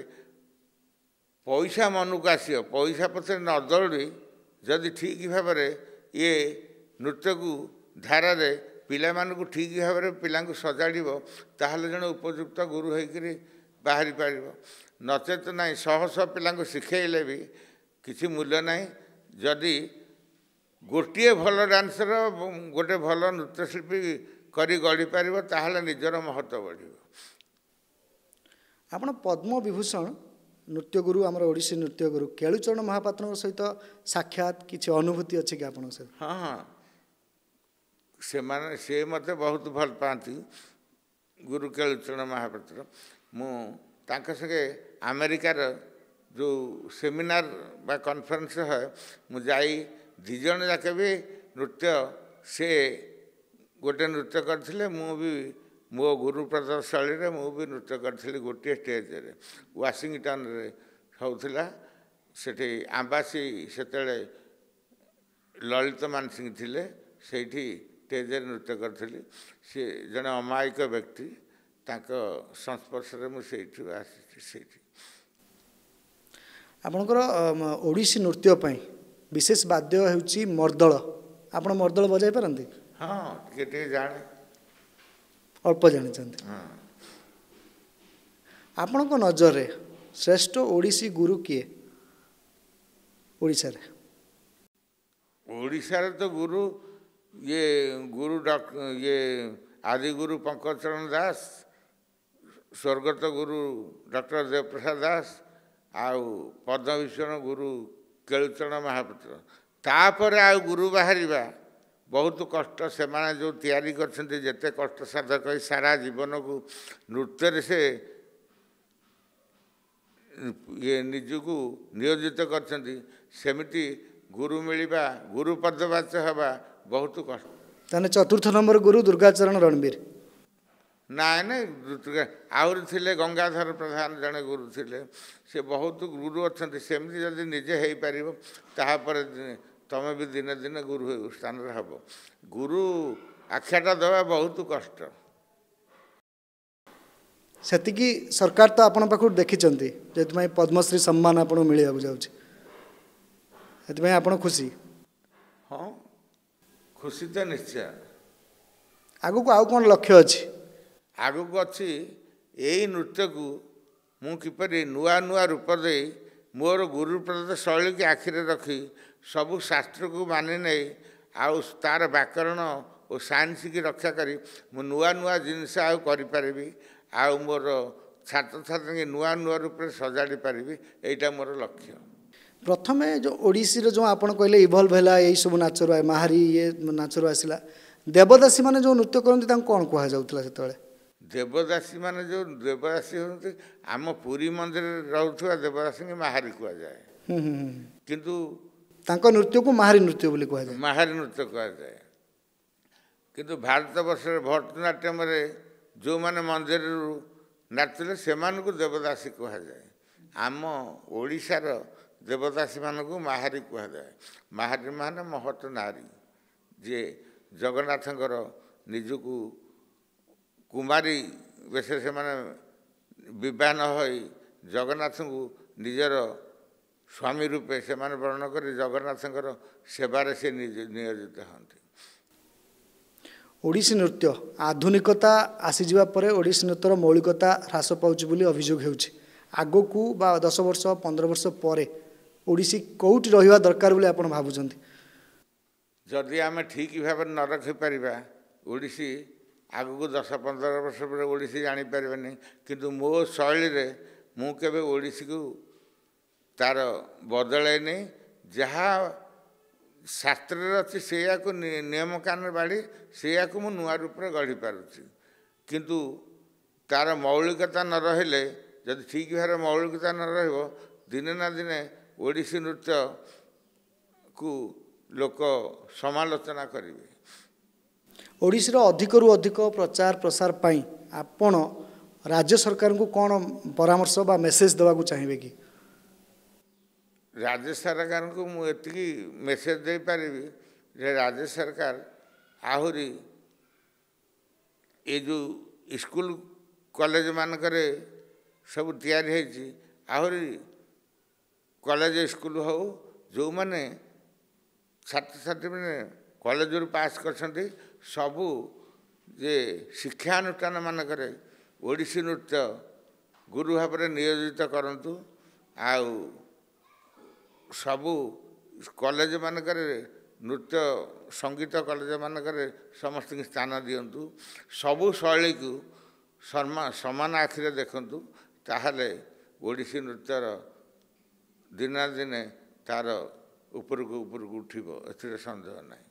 ପଇସା ମନକୁ ଆସିବ। ପଇସା ପଛରେ ନ ଦୌଡ଼ି जदि ठीक भाव ये नृत्य को धारा पिलामानकु ठीक भाव पिला सजाड़ ताहले जन उपयुक्त गुरु होकर बाहरी पार नचेत ना शह शह पिला शिखेले भी किसी मूल्य ना जदि गोटे भल डांसर गोटे भल नृत्यशिल्पी करी गढ़ी पार ताहले निजर महत्व बढ़ आपण पद्म विभूषण नृत्यगुरु आमर ओडिसी नृत्यगुरु केलुचरण महापात्र सहित साक्षात किसी अनुभूति अच्छी कि आपन सहित हाँ हाँ से मत बहुत भल पाती गुरु केलुचरण महापात्र मुझे संगे अमेरिकार जो सेमिनार बा कॉन्फ्रेंस है मुझे दिज जाक भी नृत्य से गोटे नृत्य करते मु भी मो गुरु प्रदर्शनी रे मु भी नृत्य करी गोटे स्टेज रे वाशिंगटन रे होता से आम्बासी से ललित मानसिंह थिले सेठी स्टेज रे नृत्य करी सी जड़े अमायिक व्यक्ति संस्पर्श मुझे आपणकर ओडिसी नृत्य विशेष वाद्य होची मर्दल आपण मर्दल बजाई पारंती हाँ टे जाने अल्प जानी आपण नजर रे श्रेष्ठ ओडिसी गुरु किए ओडिशा रे ओडिशा रे तो गुरु ये ये आदि गुरु पंकजचरण दास स्वर्गत गुरु डॉक्टर देवप्रसाद दास आउ पद्मभूषण गुरु केलुचरण महापात्र तापर आ गुरु बाहर बहुत कष्ट से जो तैयारी करते कष्ट साधक सारा जीवन को नृत्य से ये निजको नियोजित करमती गुरु मिलवा गुरु पदवाच्य हवा बहुत कष्ट ताने चतुर्थ नंबर गुरु दुर्गाचरण रणबीर ना ना आउरी थिले गंगाधर प्रधान जड़े गुरु थिले से बहुत गुरु अच्छा सेमती जदि निजे हो पार तापर तमें भी दिने दिने गुरु स्थान हम गुरु आख्याटा देवा बहुत कष्ट सेतिकी सरकार तो आपण पाखु देखिचंती जेतुमै पद्मश्री सम्मान आपण मिलिया जाउची सेतिमै आपण खुशी हाँ खुशी तो निश्चय आगु को आउ कोन लक्ष्य अछि आगु को अछि एई नृत्य को मु किपरि नुआ नुआ रूप दे मोर गुरु प्रदत्त शैली के आखिरे रखी सबु शास्त्र को मानि नहीं आउ तार व्याकरण और साइंस की रक्षा करी मु नुआ नुआ जिनस आउ करि परिबी आउ मोर छात्र छात्री के नुआ नुआ रूप में सजाड़ी पारिबी एटा मोर लक्ष्य प्रथमे जो ओडिसी रो जो आपण कहले इवॉल्व हैला एई सब नाचर माहारी ये नाचर आसिला देवदासी माने जो नृत्य करंती तां कोन कहा जाउतला सेतळे देवदासी माने जो देवदासी होती आम पुरी मंदिर रहउथुआ देवदासी के माहारी कहा जाए किंतु तांको नृत्य को माहारी नृत्य बोली कहा जाए माहारी नृत्य कहा जाए किंतु भारत वर्ष भरतनाट्यम रे जो माने मंदिर नाचले से को देवदासी कहा जाए आम ओडिशार देवदासी मान को माहारी कहा जाए माहारी माने महत नारी जे जगन्नाथंकर निजको कुमारी बेस से माने विवाह न हो जगन्नाथ को निजर स्वामी रूपे से वर्ण कर जगन्नाथंकर सेवारे से नियोजित होती ओडिसी नृत्य आधुनिकता आसीजा परे ओडिसी नृत्यर मौलिकता ह्रास पाउछि बोली अभियोग हेउछि आगकू बा 10 वर्ष 15 वर्ष पर ओडिसी कोउटी रहिवा दरकार बोली आपण भाबुछंती जदि आम ठीक भाव न रखी पारिबा ओडिसी आगकू 10-15 वर्ष पर ओडिसी जानी पारिबानी किंतु मो शैली रे मु केबे ओडिसी को तार बदलै नहीं जहाँ शास्त्र अच्छी से नियम कान बाड़ी से मु नुआ रूप में गढ़ी पारुची किंतु तार मौलिकता न रहिले जदि ठीक भाव मौलिकता न रहिबो दिने ना दिने ओडिसी नृत्य को लोक समालोचना करेंगे ओडिसी रो अधिक रु अधिक प्रचार प्रसार पाई आपण राज्य सरकार को कौन परामर्श बा मेसेज देवाक चाहिए कि राज्य सरकार को मुझे मेसेज दे पारि जे राज्य सरकार आहुरी ये जो स्कूल कॉलेज मानक सब तैयारी होती आहुरी कॉलेज स्कूल हो जो माने ଛାତ୍ରଛାତ୍ରୀମାନେ କଲେଜରୁ ପାସ୍ କରିଛନ୍ତି ସବୁ ଯେ ଶିକ୍ଷାନୁଷ୍ଠାନ ମାନଙ୍କରେ ଓଡ଼ିଶୀ ନୃତ୍ୟ ଗୁରୁ ଭାବରେ ନିୟୋଜିତ କରନ୍ତୁ। ଆଉ ସବୁ କଲେଜ ମାନଙ୍କରେ ନୃତ୍ୟ ସଙ୍ଗୀତ କଲେଜ ମାନଙ୍କରେ ସମସ୍ତଙ୍କୁ ସ୍ଥାନ ଦିଅନ୍ତୁ। ସବୁ ଶୈଳୀକୁ ସମାନ ଆଖିରେ ଦେଖନ୍ତୁ। ତାହେଲେ ଓଡ଼ିଶୀ ନୃତ୍ୟର ଦିନେ ଦିନେ ତାର ଉପରକୁ ଉଠିବ, ଏଥିରେ ସନ୍ଦେହ ନାହିଁ।